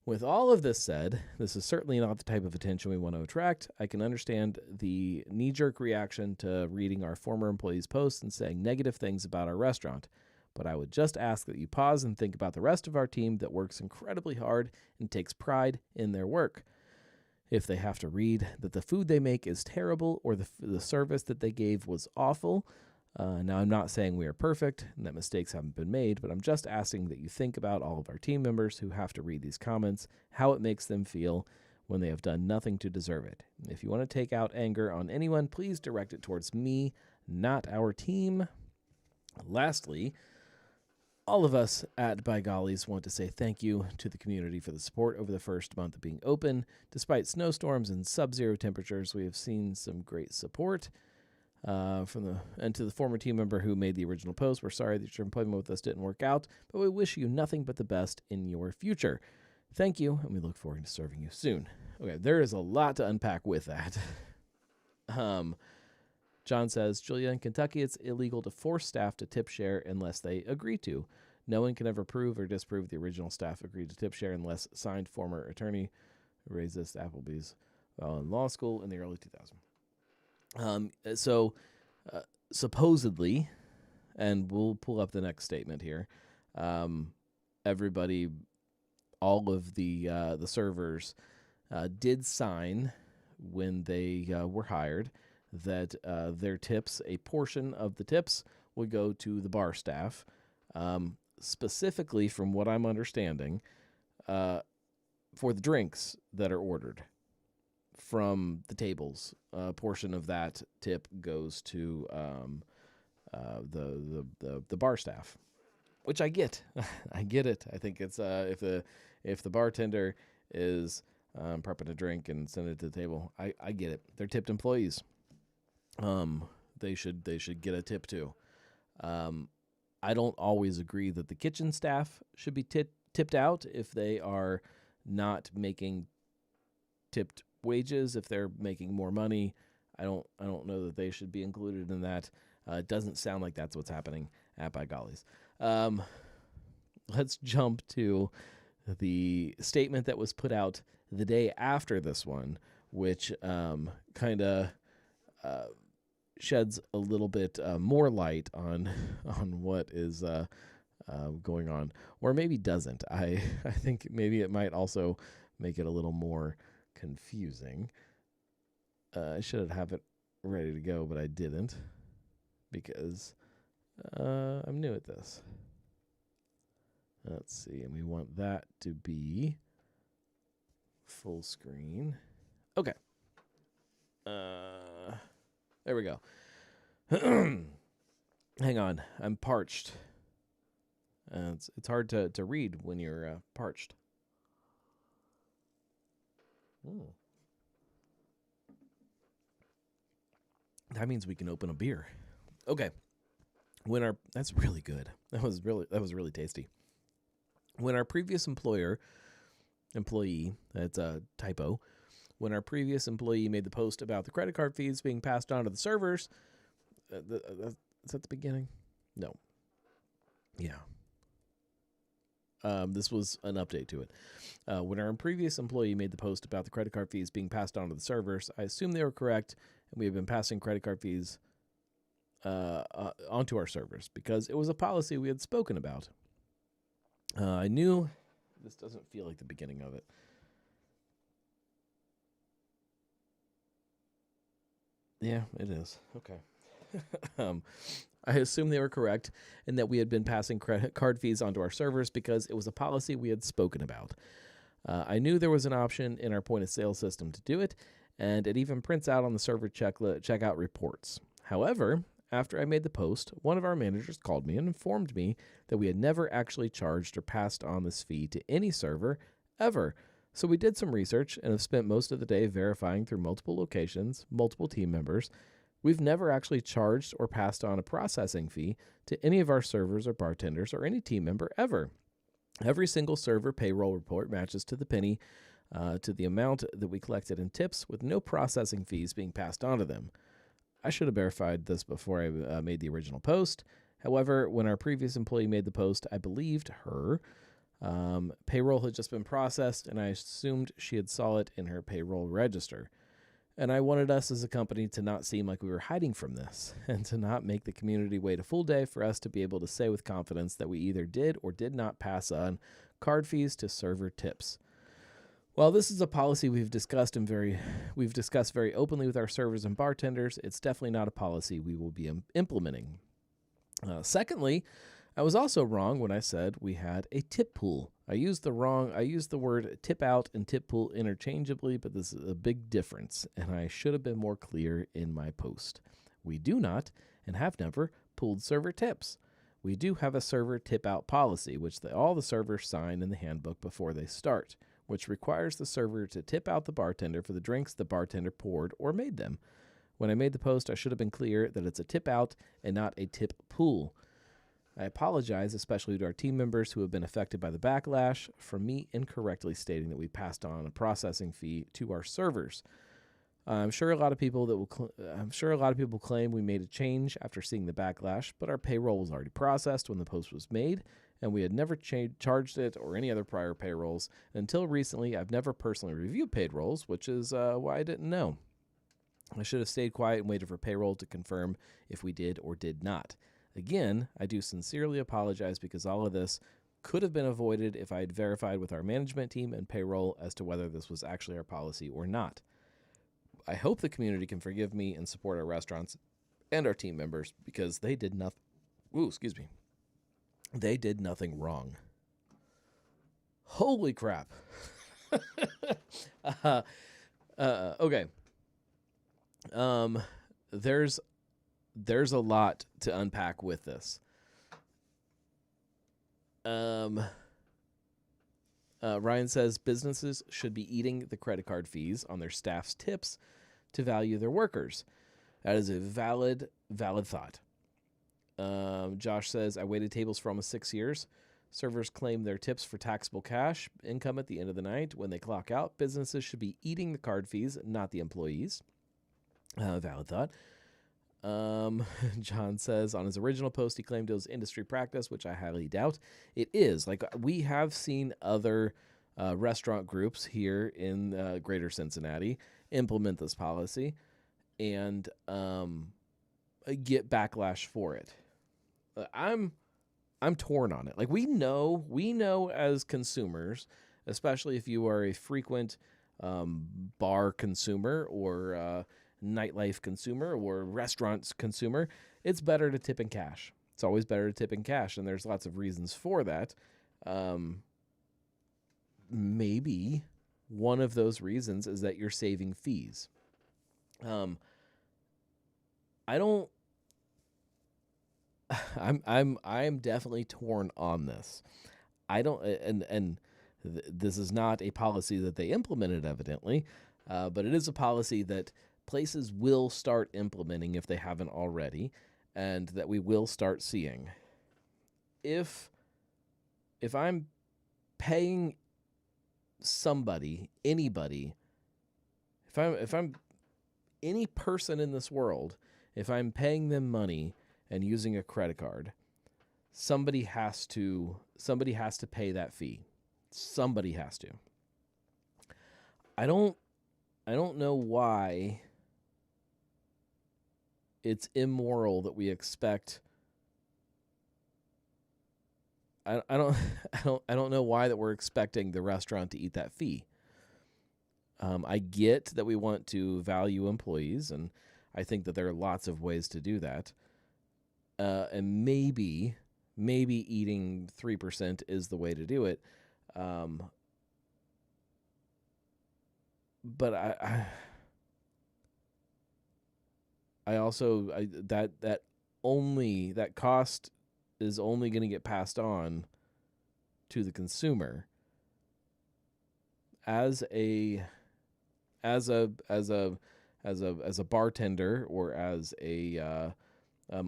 With all of this said, this is certainly not the type of attention we want to attract. I can understand the knee-jerk reaction to reading our former employees' posts and saying negative things about our restaurant, but I would just ask that you pause and think about the rest of our team that works incredibly hard and takes pride in their work. If they have to read that the food they make is terrible or the service that they gave was awful, now, I'm not saying we are perfect and that mistakes haven't been made, but I'm just asking that you think about all of our team members who have to read these comments, how it makes them feel when they have done nothing to deserve it. If you want to take out anger on anyone, please direct it towards me, not our team. Lastly, all of us at By Gollies want to say thank you to the community for the support over the first month of being open. Despite snowstorms and sub-zero temperatures, we have seen some great support. To the former team member who made the original post, we're sorry that your employment with us didn't work out, but we wish you nothing but the best in your future. Thank you, and we look forward to serving you soon. Okay, there is a lot to unpack with that. John says, Julia, in Kentucky, it's illegal to force staff to tip share unless they agree to. No one can ever prove or disprove the original staff agreed to tip share unless signed former attorney who raised this at Applebee's while in law school in the early 2000s. Supposedly, and we'll pull up the next statement here. Everybody, all of the servers, did sign when they were hired that their tips, a portion of the tips, would go to the bar staff. Specifically, from what I'm understanding, for the drinks that are ordered from the tables, a portion of that tip goes to the bar staff, which I get. I get it. I think it's if the bartender is prepping a drink and sending it to the table, I get it. They're tipped employees. They should get a tip too. I don't always agree that the kitchen staff should be tipped out if they are not making tipped wages. If they're making more money, I don't know that they should be included in that. It doesn't sound like that's what's happening at By Gollies. Let's jump to the statement that was put out the day after this one, which kind of sheds a little bit more light on what is going on, or maybe doesn't. I think maybe it might also make it a little more confusing. I should have it ready to go, but I didn't because I'm new at this. Let's see, and we want that to be full screen. Okay. There we go. Hang on, I'm parched. It's hard to read when you're parched. That means we can open a beer. Okay. That's really good. That was really tasty. When our previous employee, that's a typo. When our previous employee made the post about the credit card fees being passed on to the servers, is that the beginning? No. Yeah. This was an update to it. When our previous employee made the post about the credit card fees being passed on to the servers, I assumed they were correct, and we have been passing credit card fees onto our servers because it was a policy we had spoken about. I knew this doesn't feel like the beginning of it. Yeah, it is. Okay. I assumed they were correct and that we had been passing credit card fees onto our servers because it was a policy we had spoken about. I knew there was an option in our point of sale system to do it, and it even prints out on the server checkout reports. However, after I made the post, one of our managers called me and informed me that we had never actually charged or passed on this fee to any server ever. So we did some research and have spent most of the day verifying through multiple locations, multiple team members. We've never actually charged or passed on a processing fee to any of our servers or bartenders or any team member ever. Every single server payroll report matches to the penny to the amount that we collected in tips with no processing fees being passed on to them. I should have verified this before I made the original post. However, when our previous employee made the post, I believed her. Payroll had just been processed, and I assumed she had saw it in her payroll register. And I wanted us as a company to not seem like we were hiding from this and to not make the community wait a full day for us to be able to say with confidence that we either did or did not pass on card fees to server tips. While this is a policy we've discussed very openly with our servers and bartenders, it's definitely not a policy we will be implementing. Secondly, I was also wrong when I said we had a tip pool. I used the word tip out and tip pool interchangeably, but this is a big difference, and I should have been more clear in my post. We do not and have never pooled server tips. We do have a server tip out policy, which all the servers sign in the handbook before they start, which requires the server to tip out the bartender for the drinks the bartender poured or made them. When I made the post, I should have been clear that it's a tip out and not a tip pool. I apologize, especially to our team members who have been affected by the backlash from me incorrectly stating that we passed on a processing fee to our servers. I'm sure a lot of people claim we made a change after seeing the backlash, but our payroll was already processed when the post was made, and we had never charged it or any other prior payrolls. Until recently, I've never personally reviewed payrolls, which is why I didn't know. I should have stayed quiet and waited for payroll to confirm if we did or did not. Again, I do sincerely apologize because all of this could have been avoided if I had verified with our management team and payroll as to whether this was actually our policy or not. I hope the community can forgive me and support our restaurants and our team members because they did nothing. They did nothing wrong. Holy crap. Okay. There's a lot to unpack with this. Ryan says businesses should be eating the credit card fees on their staff's tips to value their workers. That is a valid thought. Josh says, I waited tables for almost 6 years. Servers claim their tips for taxable cash income at the end of the night. When they clock out, businesses should be eating the card fees, not the employees. Valid thought. John says on his original post, he claimed it was industry practice, which I highly doubt. It is. Like, we have seen other restaurant groups here in greater Cincinnati implement this policy and get backlash for it. I'm torn on it. Like, we know as consumers, especially if you are a frequent bar consumer or nightlife consumer or restaurants consumer, it's better to tip in cash. It's always better to tip in cash, and there's lots of reasons for that. Maybe one of those reasons is that you're saving fees. I'm definitely torn on this. This is not a policy that they implemented, evidently, but it is a policy that places will start implementing if they haven't already, and that we will start seeing. If I'm paying somebody, anybody, if I'm any person in this world, if I'm paying them money and using a credit card, somebody has to pay that fee. Somebody has to. I don't know why it's immoral that we expect. I don't know why that we're expecting the restaurant to eat that fee. I get that we want to value employees, and I think that there are lots of ways to do that. And maybe eating 3% is the way to do it. But I also that cost is only going to get passed on to the consumer. As a bartender, or as a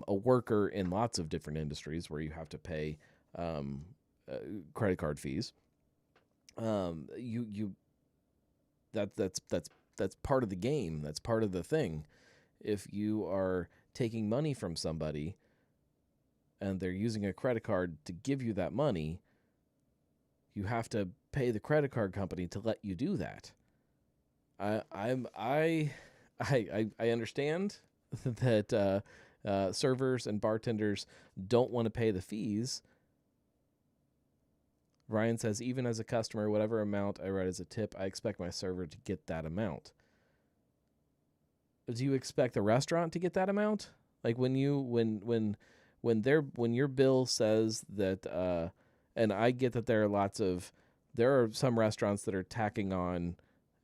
worker in lots of different industries where you have to pay credit card fees, that's part of the game. That's part of the thing. If you are taking money from somebody and they're using a credit card to give you that money, you have to pay the credit card company to let you do that. I understand that servers and bartenders don't want to pay the fees. Ryan says, even as a customer, whatever amount I write as a tip, I expect my server to get that amount. Do you expect the restaurant to get that amount? Like when your bill says that, and I get that there are some restaurants that are tacking on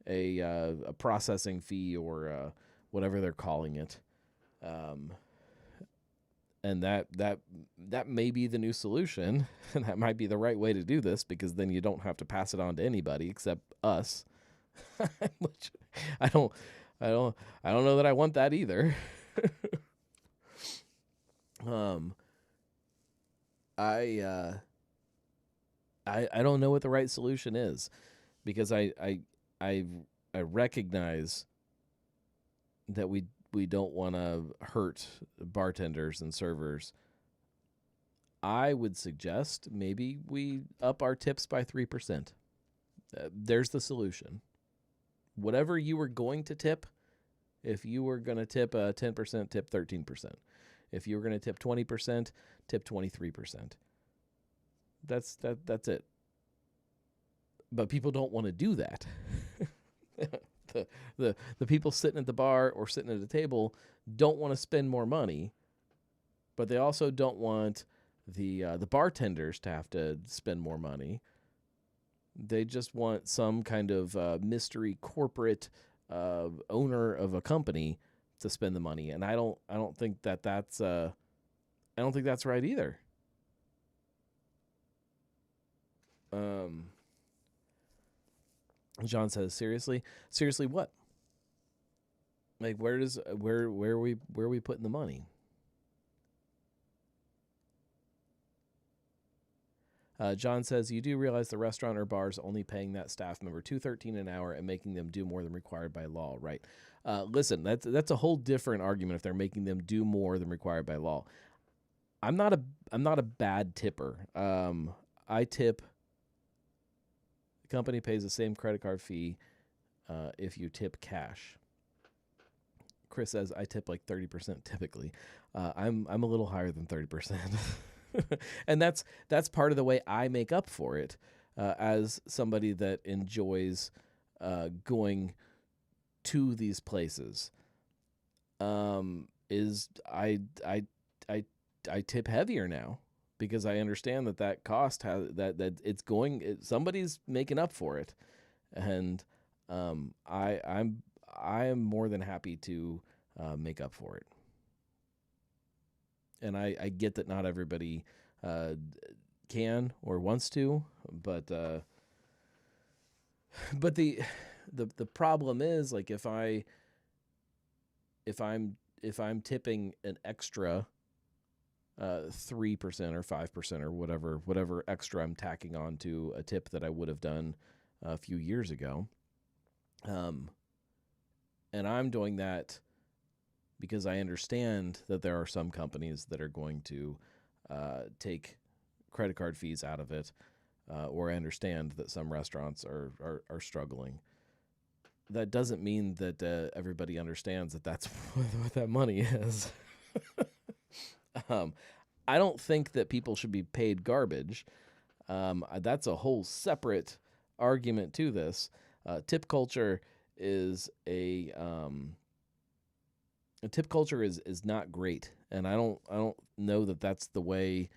a processing fee or whatever they're calling it, and that may be the new solution, and that might be the right way to do this, because then you don't have to pass it on to anybody except us. Which I don't know that I want that either. I don't know what the right solution is, because I recognize that we don't want to hurt bartenders and servers. I would suggest maybe we up our tips by 3%. There's the solution. Whatever you were going to tip, if you were going to tip 10%, tip 13%. If you were going to tip 20%, tip 23%. That's it. But people don't want to do that. The people sitting at the bar or sitting at a table don't want to spend more money, but they also don't want the bartenders to have to spend more money. They just want some kind of mystery corporate owner of a company to spend the money, and I don't think that's right either. John says, seriously what? Like, where are we putting the money? John says, you do realize the restaurant or bar is only paying that staff member $2.13 an hour and making them do more than required by law, right? Listen, that's a whole different argument if they're making them do more than required by law. I'm not a bad tipper. I tip. The company pays the same credit card fee if you tip cash. Chris says, I tip like 30% typically. I'm a little higher than 30%. And that's part of the way I make up for it, as somebody that enjoys going to these places. Is I tip heavier now, because I understand that cost has that it's going. Somebody's making up for it, and I am more than happy to make up for it. And I get that not everybody can or wants to, but the problem is, like, if I if I'm tipping an extra 3% or 5% or whatever extra I'm tacking on to a tip that I would have done a few years ago, and I'm doing that because I understand that there are some companies that are going to take credit card fees out of it, or I understand that some restaurants are struggling. That doesn't mean that everybody understands that that's what that money is. I don't think that people should be paid garbage. That's a whole separate argument to this. Tip culture is tip culture is not great, and I don't know that that's the way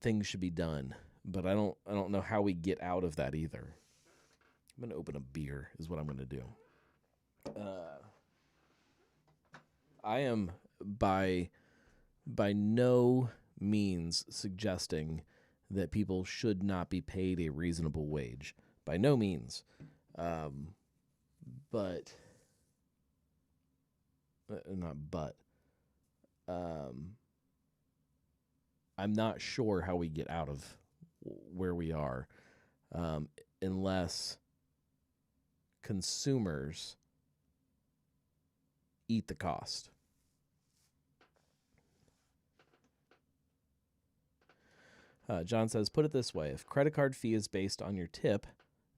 things should be done. But I don't know how we get out of that either. I'm gonna open a beer is what I'm gonna do. I am by no means suggesting that people should not be paid a reasonable wage. By no means. But I'm not sure how we get out of where we are, unless consumers eat the cost. John says, put it this way. If credit card fee is based on your tip,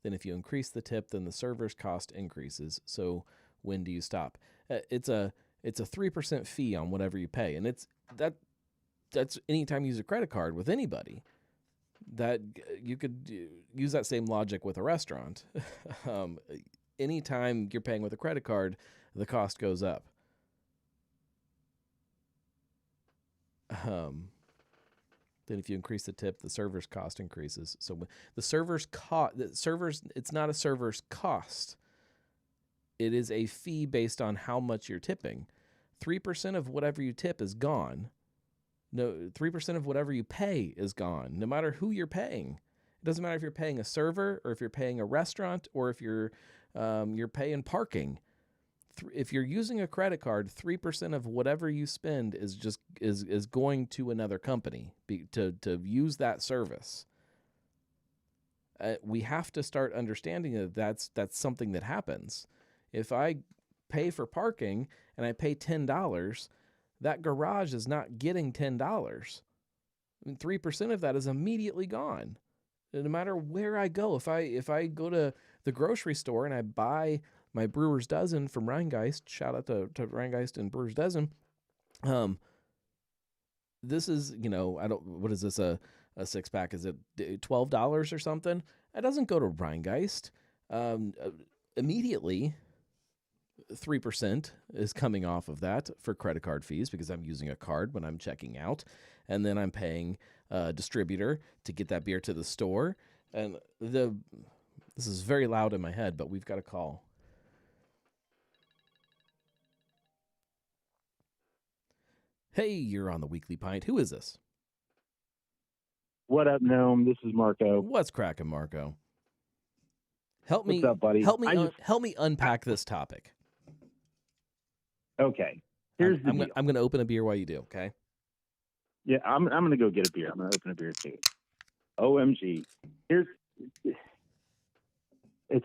then if you increase the tip, then the server's cost increases. So when do you stop? It's a 3% fee on whatever you pay. And that's anytime you use a credit card with anybody. That you could use that same logic with a restaurant. Anytime you're paying with a credit card, the cost goes up. Then if you increase the tip, the server's cost increases. So the server's it's not a server's cost. It is a fee based on how much you're tipping. 3% of whatever you tip is gone. No, 3% of whatever you pay is gone, no matter who you're paying. It doesn't matter if you're paying a server or if you're paying a restaurant or if you're paying parking. If you're using a credit card, 3% of whatever you spend is going to another company to use that service. We have to start understanding that that's something that happens. If I pay for parking and I pay $10, that garage is not getting $10. I mean, 3% of that is immediately gone. No matter where I go, if I go to the grocery store and I buy my Brewer's Dozen from Rheingeist, shout out to Rheingeist and Brewer's Dozen. This is, what is this, a 6-pack? Is it $12 or something? It doesn't go to Rheingeist. Immediately, 3% is coming off of that for credit card fees because I'm using a card when I'm checking out. And then I'm paying a distributor to get that beer to the store. And this is very loud in my head, but we've got a call. Hey, you're on the Weekly Pint. Who is this? What up, Gnome? This is Marco. What's cracking, Marco? What's up, buddy? Help me unpack this topic. Okay. Here's the deal. I'm going to open a beer while you do, okay? Yeah, I'm going to go get a beer. I'm going to open a beer too. OMG. It's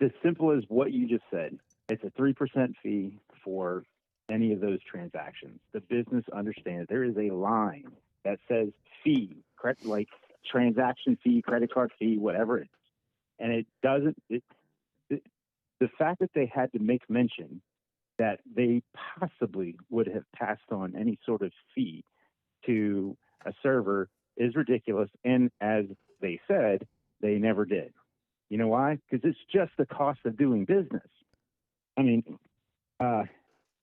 as simple as what you just said. It's a 3% fee for any of those transactions. The business understands there is a line that says fee, like transaction fee, credit card fee, whatever it is. And it doesn't, the fact that they had to make mention that they possibly would have passed on any sort of fee to a server is ridiculous. And as they said, they never did. You know why? Because it's just the cost of doing business. I mean,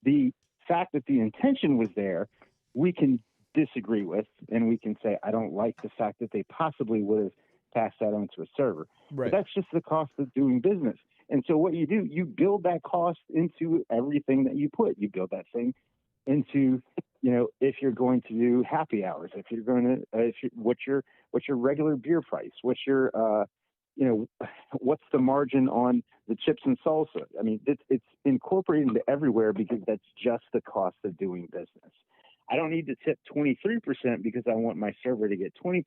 the fact that the intention was there, we can disagree with, and we can say, I don't like the fact that they possibly would have passed that on to a server. Right. But that's just the cost of doing business. And so what you do, you build that cost into everything that you put. You build that thing into, if you're going to do happy hours, if you're going to, what's your regular beer price, what's your, what's the margin on the chips and salsa? I mean, it's incorporated into everywhere because that's just the cost of doing business. I don't need to tip 23% because I want my server to get 20%.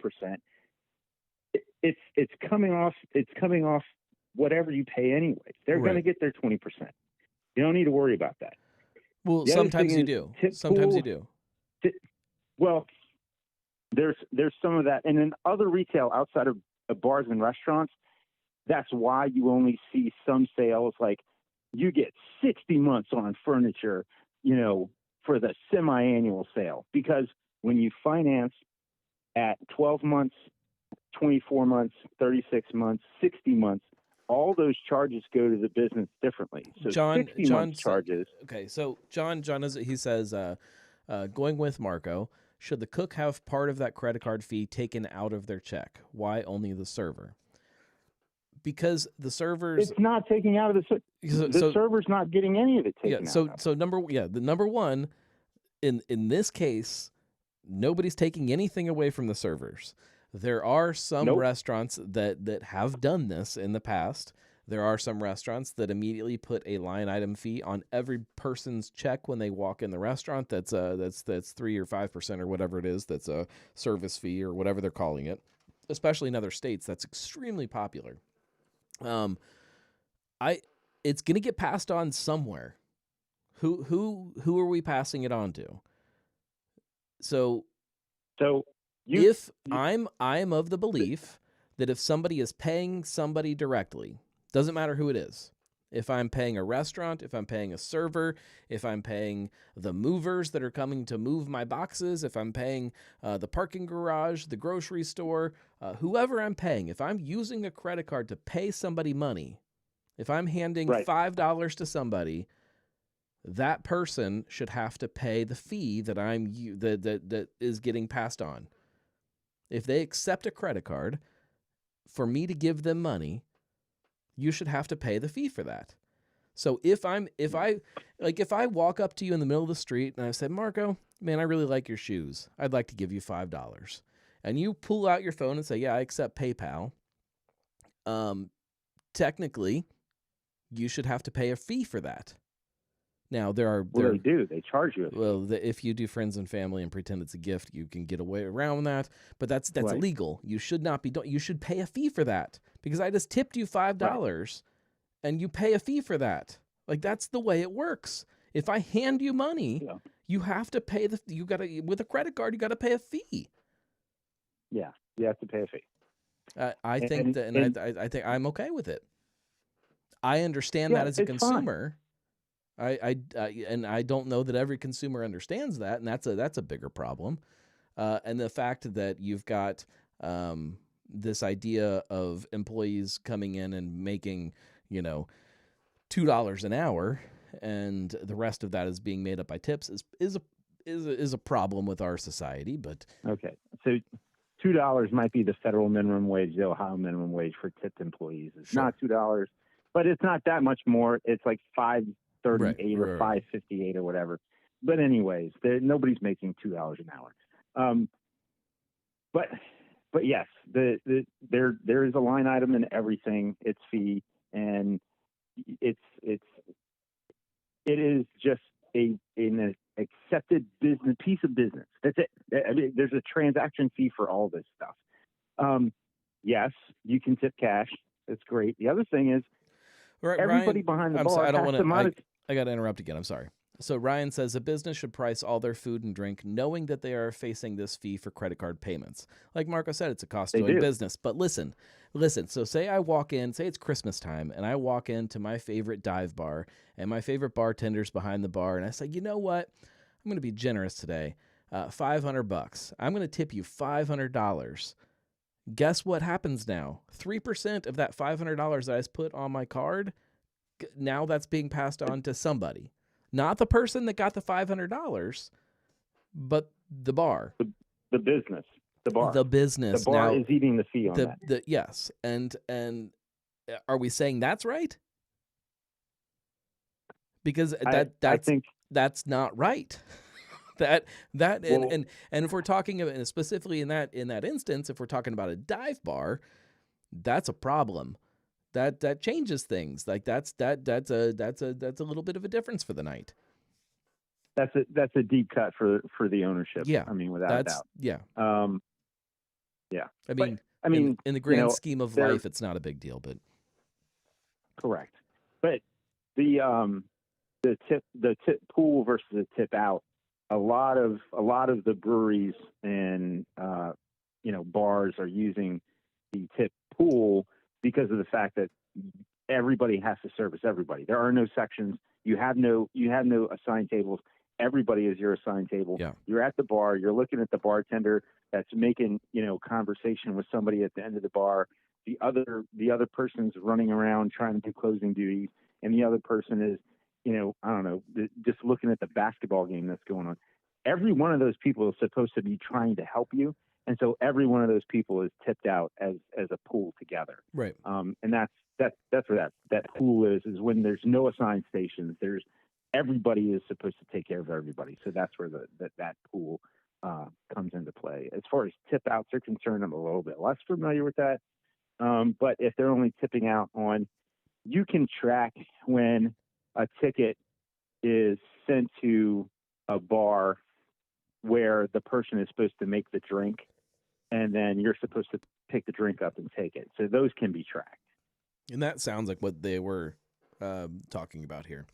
It's coming off whatever you pay anyways. They're going to get their 20%. You don't need to worry about that. Well, sometimes you do. Sometimes you do. Well, there's some of that, and in other retail outside of bars and restaurants, that's why you only see some sales like you get 60 months on furniture, for the semi-annual sale, because when you finance at 12 months, 24 months, 36 months, 60 months, all those charges go to the business differently. So John charges. Okay, so John he says, going with Marco, should the cook have part of that credit card fee taken out of their check? Why only the server? Because the servers, it's not taking out of the server's not getting any of it taken out. So the number one in this case, nobody's taking anything away from the servers. There are some restaurants that have done this in the past. There are some restaurants that immediately put a line item fee on every person's check when they walk in the restaurant. That's 3 or 5% or whatever it is. That's a service fee or whatever they're calling it. Especially in other states, that's extremely popular. It's going to get passed on somewhere. Who are we passing it on to? I'm of the belief that if somebody is paying somebody directly, doesn't matter who it is. If I'm paying a restaurant, if I'm paying a server, if I'm paying the movers that are coming to move my boxes, if I'm paying the parking garage, the grocery store, whoever I'm paying, if I'm using a credit card to pay somebody money, if I'm handing $5 to somebody, that person should have to pay the fee that that is getting passed on. If they accept a credit card, for me to give them money, you should have to pay the fee for that. So if I walk up to you in the middle of the street and I say, Marco, man, I really like your shoes. I'd like to give you $5. And you pull out your phone and say, yeah, I accept PayPal. Technically, you should have to pay a fee for that. Now they do. They charge you. If you do friends and family and pretend it's a gift, you can get away around that. But that's illegal. You should not be. You should pay a fee for that because I just tipped you $5, and you pay a fee for that. Like that's the way it works. If I hand you money, you have to pay with a credit card. You got to pay a fee. Yeah, you have to pay a fee. I think I'm okay with it. I understand that as a consumer. And I don't know that every consumer understands that, and that's a bigger problem. And the fact that you've got this idea of employees coming in and making $2 an hour, and the rest of that is being made up by tips is a problem with our society. But okay, so $2 might be the federal minimum wage, the Ohio minimum wage for tipped employees. It's not $2, but it's not that much more. It's like $5.38 or $5.58 or whatever. But anyways, nobody's making $2 an hour. But yes, there is a line item in everything. It's fee, and it is just an accepted business piece of business. That's it. I mean, there's a transaction fee for all this stuff. Yes, you can tip cash. That's great. The other thing is, everybody behind the bar I got to interrupt again. I'm sorry. So Ryan says a business should price all their food and drink knowing that they are facing this fee for credit card payments. Like Marco said, it's a cost of doing business. But listen. So say I walk in, say it's Christmas time, and I walk into my favorite dive bar, and my favorite bartender's behind the bar, and I say, you know what? I'm going to be generous today. $500. I'm going to tip you $500. Guess what happens now? 3% of that $500 that I put on my card, now that's being passed on to somebody. Not the person that got the $500, but the bar. The business. The bar. The business. The bar now, is eating the fee on that. Yes. And are we saying that's right? Because I think that's not right. And if we're talking about, specifically in that instance, if we're talking about a dive bar, that's a problem. That changes things. Like that's a little bit of a difference for the night. That's a deep cut for the ownership. Yeah, I mean, without a that's doubt. yeah. Yeah, I but mean, I mean, in the you grand know, scheme of they're life, it's not a big deal. But correct. But the tip pool versus the tip out. A lot of the breweries and bars are using the tip pool because of the fact that everybody has to service everybody. There are no sections. You have no assigned tables. Everybody is your assigned table. yeah, You're at the bar. You're looking at the bartender that's making conversation with somebody at the end of the bar. The other person's running around trying to do closing duties, and the other person is I don't know, just looking at the basketball game that's going on. Every one of those people is supposed to be trying to help you, and so every one of those people is tipped out as a pool together. right. And that's where that pool is when there's no assigned stations. There's everybody is supposed to take care of everybody. So that's where that pool comes into play. As far as tip outs are concerned, I'm a little bit less familiar with that. But if they're only tipping out on, you can track when a ticket is sent to a bar where the person is supposed to make the drink, and then you're supposed to pick the drink up and take it. So those can be tracked. And that sounds like what they were talking about here.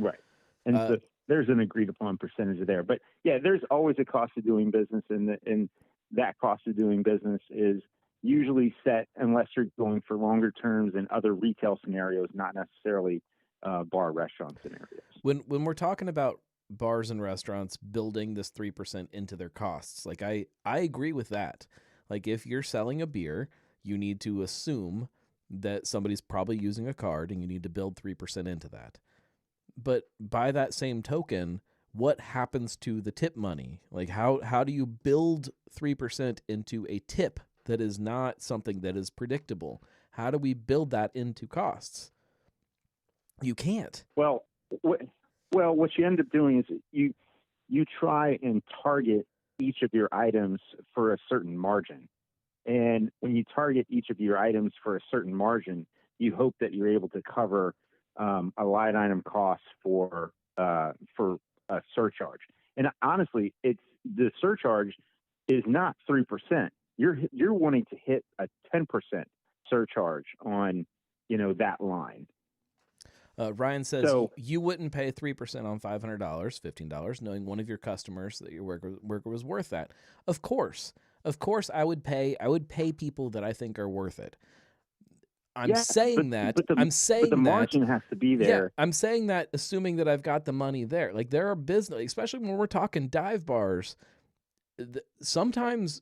Right. And so there's an agreed upon percentage there. But yeah, there's always a cost of doing business, and that cost of doing business is usually set unless you're going for longer terms in other retail scenarios, not necessarily bar restaurant scenarios. When we're talking about bars and restaurants building this 3% into their costs, like I agree with that. Like if you're selling a beer, you need to assume that somebody's probably using a card, and you need to build 3% into that. But by that same token, what happens to the tip money? Like how do you build 3% into a tip that is not something that is predictable? How do we build that into costs? You can't. Well, what you end up doing is you try and target each of your items for a certain margin. And when you target each of your items for a certain margin, you hope that you're able to cover a line item cost for a surcharge. And honestly, the surcharge is not 3%. You're wanting to hit a 10% surcharge on that line. Ryan says you wouldn't pay 3% on $500, $15, knowing one of your customers that your worker was worth that. Of course, I would pay people that I think are worth it. I'm saying that the margin has to be there. Yeah, I'm saying that assuming that I've got the money there. Like there are business, especially when we're talking dive bars, sometimes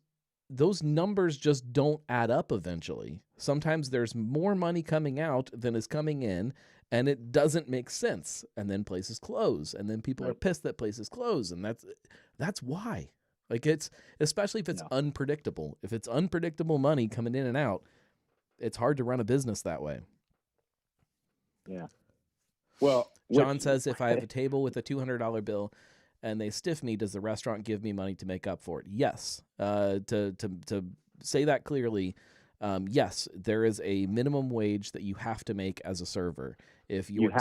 those numbers just don't add up eventually. Sometimes there's more money coming out than is coming in, and it doesn't make sense. And then places close, and then people are pissed that places close, and that's why. Like it's, especially if it's unpredictable. If it's unpredictable money coming in and out, it's hard to run a business that way. Yeah. Well, John says if I have a table with a $200 bill and they stiff me, does the restaurant give me money to make up for it? Yes. To say that clearly, yes, there is a minimum wage that you have to make as a server. If your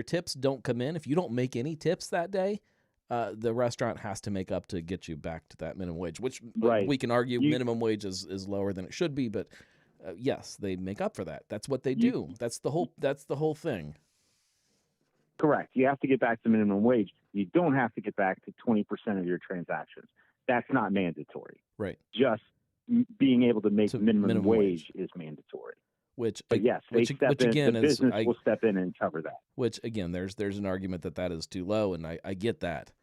tips don't come in, if you don't make any tips that day, the restaurant has to make up to get you back to that minimum wage, which we can argue minimum wage is lower than it should be, but yes, they make up for that. That's what they do. That's the whole thing. Correct. You have to get back to minimum wage. You don't have to get back to 20% of your transactions. That's not mandatory. Right. Just being able to make minimum wage is mandatory. Which yes, which again the business will step in and cover that. Which again, there's an argument that is too low, and I get that.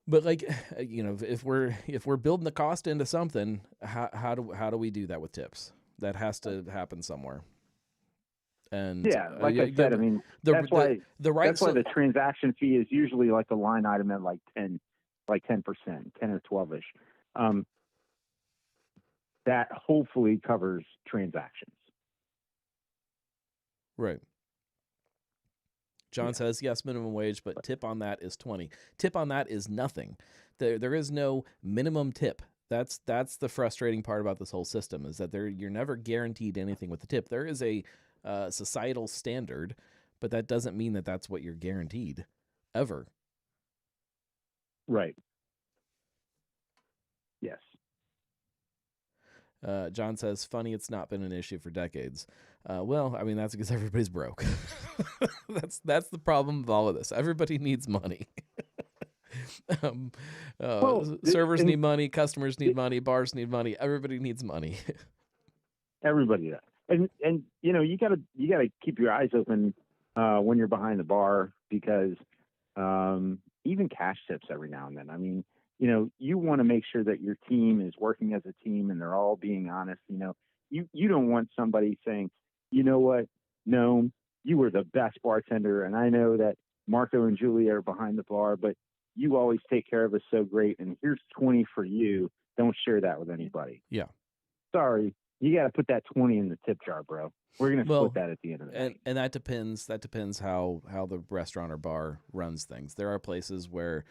But like, if we're building the cost into something, how do we do that with tips? That has to happen somewhere. And like I said, I mean, that's why the transaction fee is usually like a line item at like 10%, 10 or 12ish. That hopefully covers transactions. Right. John says, yes, minimum wage, but tip on that is 20. Tip on that is nothing. There is no minimum tip. That's the frustrating part about this whole system, is that you're never guaranteed anything with the tip. There is a societal standard, but that doesn't mean that that's what you're guaranteed ever. Right. Yes. John says, funny it's not been an issue for decades. Well, I mean, that's because everybody's broke. That's the problem of all of this. Everybody needs money. um, servers need money, customers need money, bars need money. Everybody needs money. Everybody does. And you know, you gotta keep your eyes open when you're behind the bar, because even cash tips every now and then. I mean, you know, you want to make sure that your team is working as a team and they're all being honest. You know, you don't want somebody saying, you know what, Gnome, you were the best bartender, and I know that Marco and Julia are behind the bar, but you always take care of us so great, and here's 20 for you. Don't share that with anybody. Yeah. Sorry, you got to put that 20 in the tip jar, bro. We're gonna split that at the end of the night. And that depends how the restaurant or bar runs things. There are places where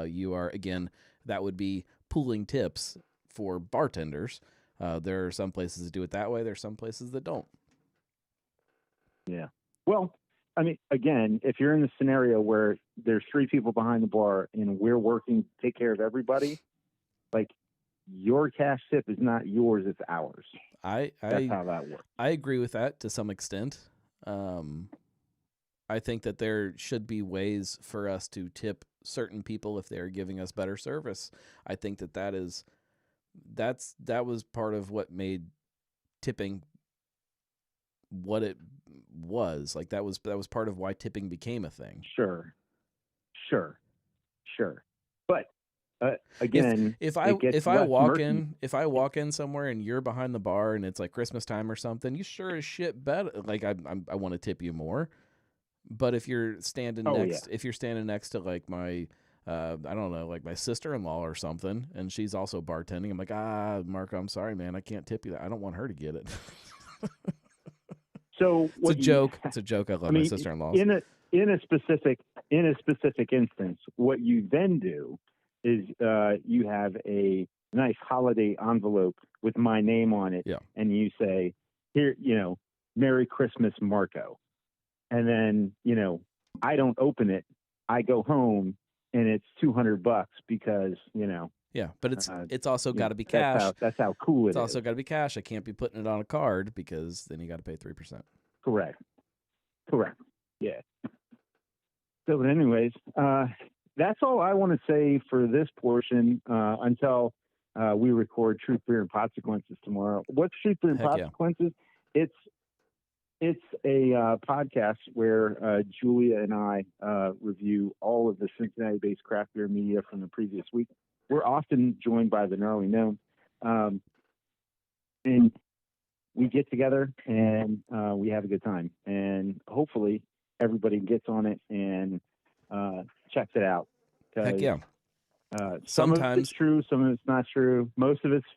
you are, again, that would be pooling tips for bartenders. There are some places that do it that way. There are some places that don't. Yeah. Well, I mean, again, if you're in the scenario where there's 3 people behind the bar and we're working to take care of everybody, like, your cash tip is not yours, it's ours. That's how that works. I agree with that to some extent. I think that there should be ways for us to tip certain people if they're giving us better service. I think that was part of what made tipping what it was. Like, that was part of why tipping became a thing. Sure. But again, if I walk in somewhere and you're behind the bar and it's like Christmas time or something, you sure as shit bet like I want to tip you more. But if you're standing next to like my I don't know, like my sister-in-law or something, and she's also bartending, I'm like, Marco, I'm sorry, man, I can't tip you that. I don't want her to get it. So it's a joke. It's a joke. I love my sister-in-law. In a specific instance, what you then do is you have a nice holiday envelope with my name on it, and you say, here, you know, Merry Christmas, Marco. And then, you know, I don't open it. I go home and it's $200 because, you know. Yeah, but it's also got to be cash. That's how cool it is. It's also got to be cash. I can't be putting it on a card because then you got to pay 3%. Correct. Yeah. So, but anyways, that's all I want to say for this portion until we record Truth, Beer, and Consequences tomorrow. What's Truth, Beer, and Consequences? Yeah. It's a podcast where Julia and I review all of the Cincinnati-based craft beer media from the previous week. We're often joined by the gnarly Gnome, and we get together and we have a good time. And hopefully everybody gets on it and checks it out. Heck yeah. Some of it's true, some of it's not true. Most of it's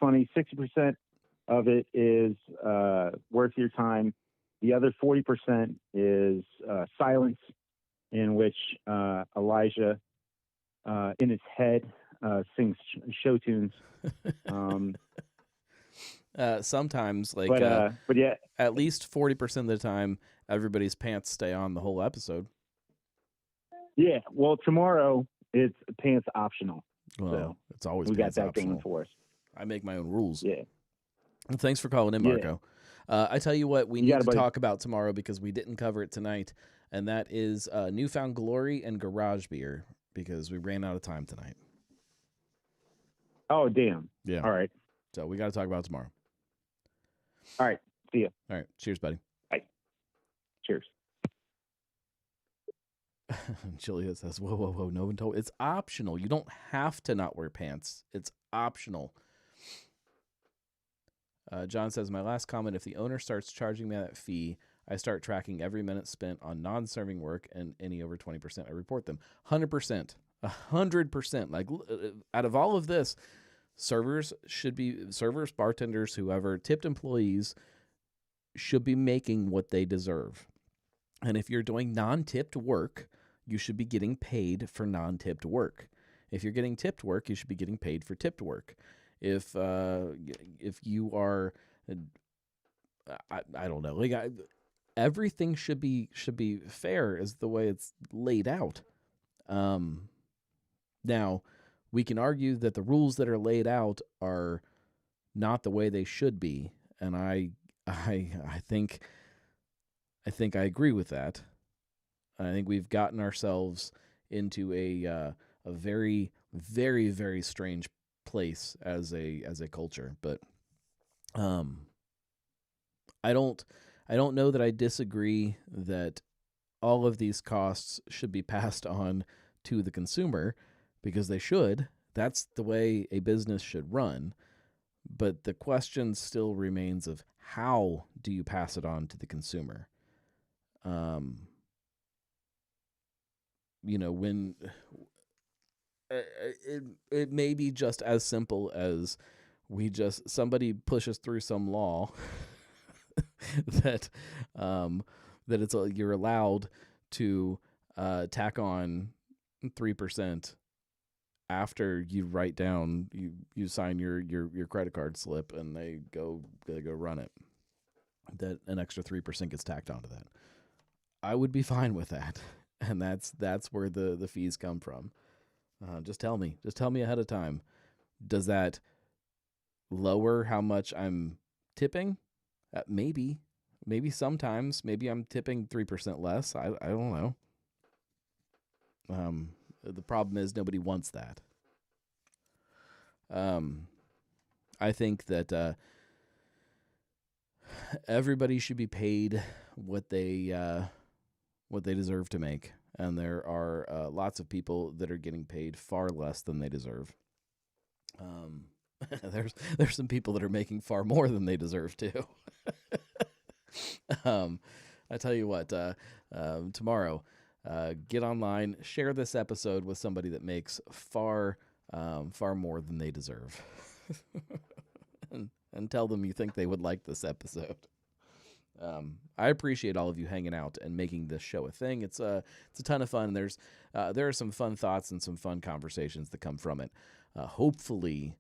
funny. 60% of it is worth your time. The other 40% is silence, in which Elijah, in his head, sings show tunes. Sometimes, like, but yeah, at least 40% of the time, everybody's pants stay on the whole episode. Yeah, well, tomorrow it's pants optional. Well, so it's always we pants got that optional. going for us. I make my own rules. Yeah. Well, thanks for calling in, Marco. I tell you what, we need to talk about tomorrow because we didn't cover it tonight, and that is Newfound Glory and Garage Beer, because we ran out of time tonight. Oh, damn. Yeah. All right. So we got to talk about it tomorrow. All right. See ya. All right. Cheers, buddy. Bye. Cheers. Julia says, whoa. No one told. It's optional. You don't have to not wear pants. It's optional. John says, my last comment, if the owner starts charging me that fee, I start tracking every minute spent on non-serving work, and any over 20%, I report them. 100%. 100%. Like, out of all of this, servers, bartenders, whoever, tipped employees should be making what they deserve. And if you're doing non-tipped work, you should be getting paid for non-tipped work. If you're getting tipped work, you should be getting paid for tipped work. If you are, I don't know, like everything should be fair as the way it's laid out. Now, we can argue that the rules that are laid out are not the way they should be, and I think I agree with that. I think we've gotten ourselves into a very, very, very strange place as a culture. But I don't know that I disagree that all of these costs should be passed on to the consumer, because they should. That's the way a business should run. But the question still remains of how do you pass it on to the consumer? When it may be just as simple as somebody pushes through some law that you're allowed to tack on 3% after you write down, you sign your credit card slip, and they go run it. That an extra 3% gets tacked onto that. I would be fine with that, and that's where the fees come from. Just tell me ahead of time. Does that lower how much I'm tipping? Maybe sometimes. Maybe I'm tipping 3% less. I don't know. The problem is nobody wants that. I think that everybody should be paid what they deserve to make, and there are lots of people that are getting paid far less than they deserve. There's some people that are making far more than they deserve too. I tell you what, tomorrow, get online, share this episode with somebody that makes far more than they deserve, and tell them you think they would like this episode. I appreciate all of you hanging out and making this show a thing. It's a ton of fun. There are some fun thoughts and some fun conversations that come from it. Hopefully,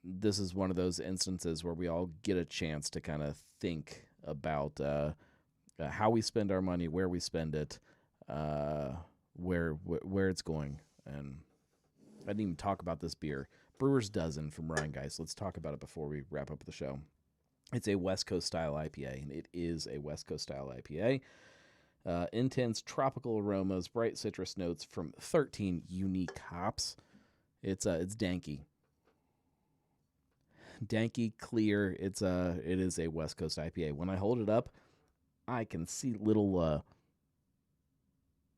this is one of those instances where we all get a chance to kind of think about how we spend our money, where we spend it, where it's going. And I didn't even talk about this beer, Brewer's Dozen from Rheingeist. Let's talk about it before we wrap up the show. It's a West Coast style IPA, and it is a West Coast style IPA. Intense tropical aromas, bright citrus notes from 13 unique hops. It's danky, clear. It is a West Coast IPA. When I hold it up, I can see little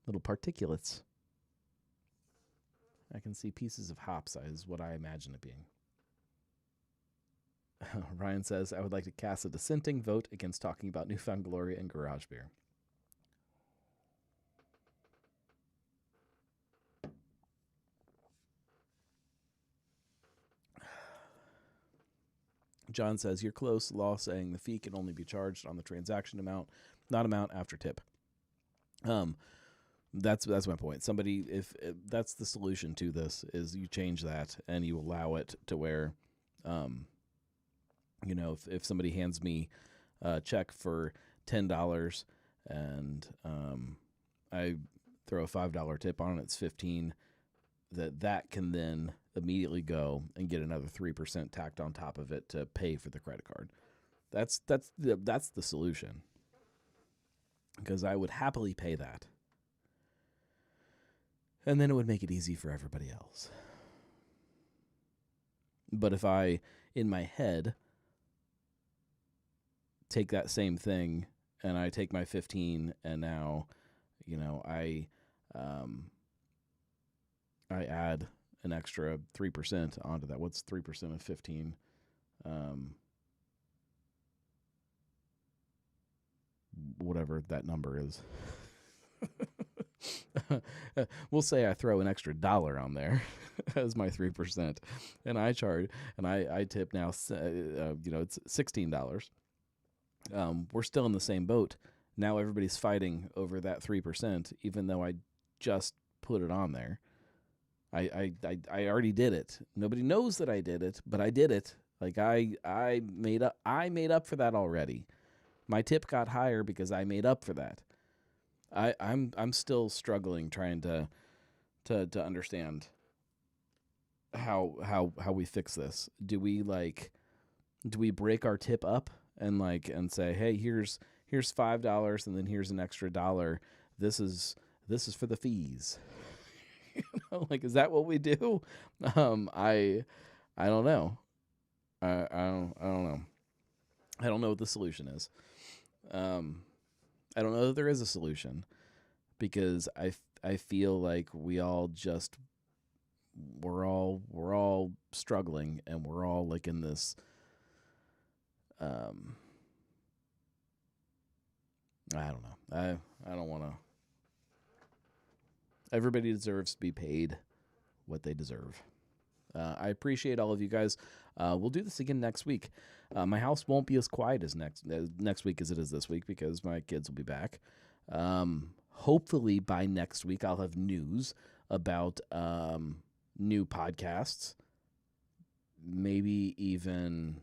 particulates. I can see pieces of hops, is what I imagine it being. Ryan says, I would like to cast a dissenting vote against talking about Newfound Glory and garage beer. John says, you're close. Law saying the fee can only be charged on the transaction amount, not amount after tip. That's my point. Somebody, if that's the solution to this, is you change that and you allow it to where, if somebody hands me a check for $10 and I throw a $5 tip on it, it's $15. That can then immediately go and get another 3% tacked on top of it to pay for the credit card. That's the solution, because I would happily pay that. And then it would make it easy for everybody else. But if I, in my head, take that same thing and I take my 15 and now, I add an extra 3% onto that. What's 3% of 15? Whatever that number is. We'll say I throw an extra $1 on there as my 3%, and I charge, and I tip now. It's $16. We're still in the same boat. Now everybody's fighting over that 3%, even though I just put it on there. I already did it. Nobody knows that I did it, but I did it. Like I made up for that already. My tip got higher because I made up for that. I'm still struggling trying to understand how we fix this. Do we break our tip up and say, hey, here's $5 and then here's an extra $1. This is for the fees. Is that what we do? I don't know. I don't know. I don't know what the solution is. I don't know that there is a solution, because I feel like we're all struggling, and we're all in this I don't know. I don't want to. Everybody deserves to be paid what they deserve. I appreciate all of you guys. We'll do this again next week. My house won't be as quiet as next week as it is this week, because my kids will be back. Hopefully by next week I'll have news about new podcasts. Maybe even,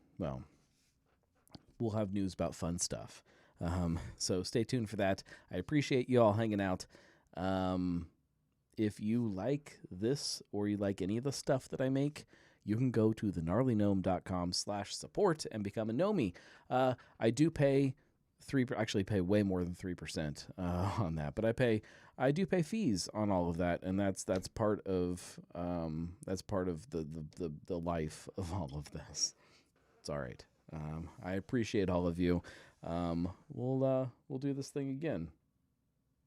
we'll have news about fun stuff. So stay tuned for that. I appreciate you all hanging out. If you like this, or you like any of the stuff that I make, you can go to thegnarlygnome.com/support and become a Gnome. I do pay actually pay way more than 3% on that, but I do pay fees on all of that, and that's part of the life of all of this. It's all right. I appreciate all of you. We'll do this thing again.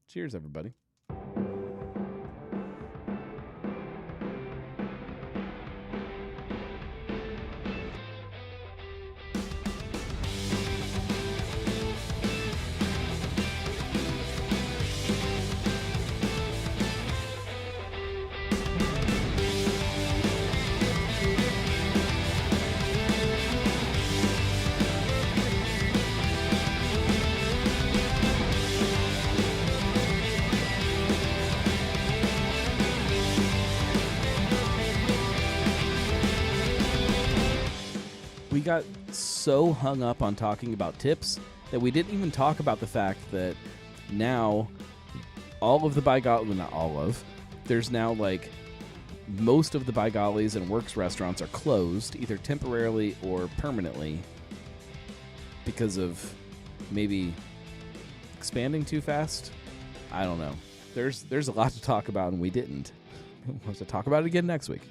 Cheers, everybody. We got so hung up on talking about tips that we didn't even talk about the fact that now all of the By Golly, well, not all of, there's now most of the By Gollies and Works restaurants are closed, either temporarily or permanently, because of maybe expanding too fast. I don't know. There's a lot to talk about, and we didn't. We'll have to talk about it again next week.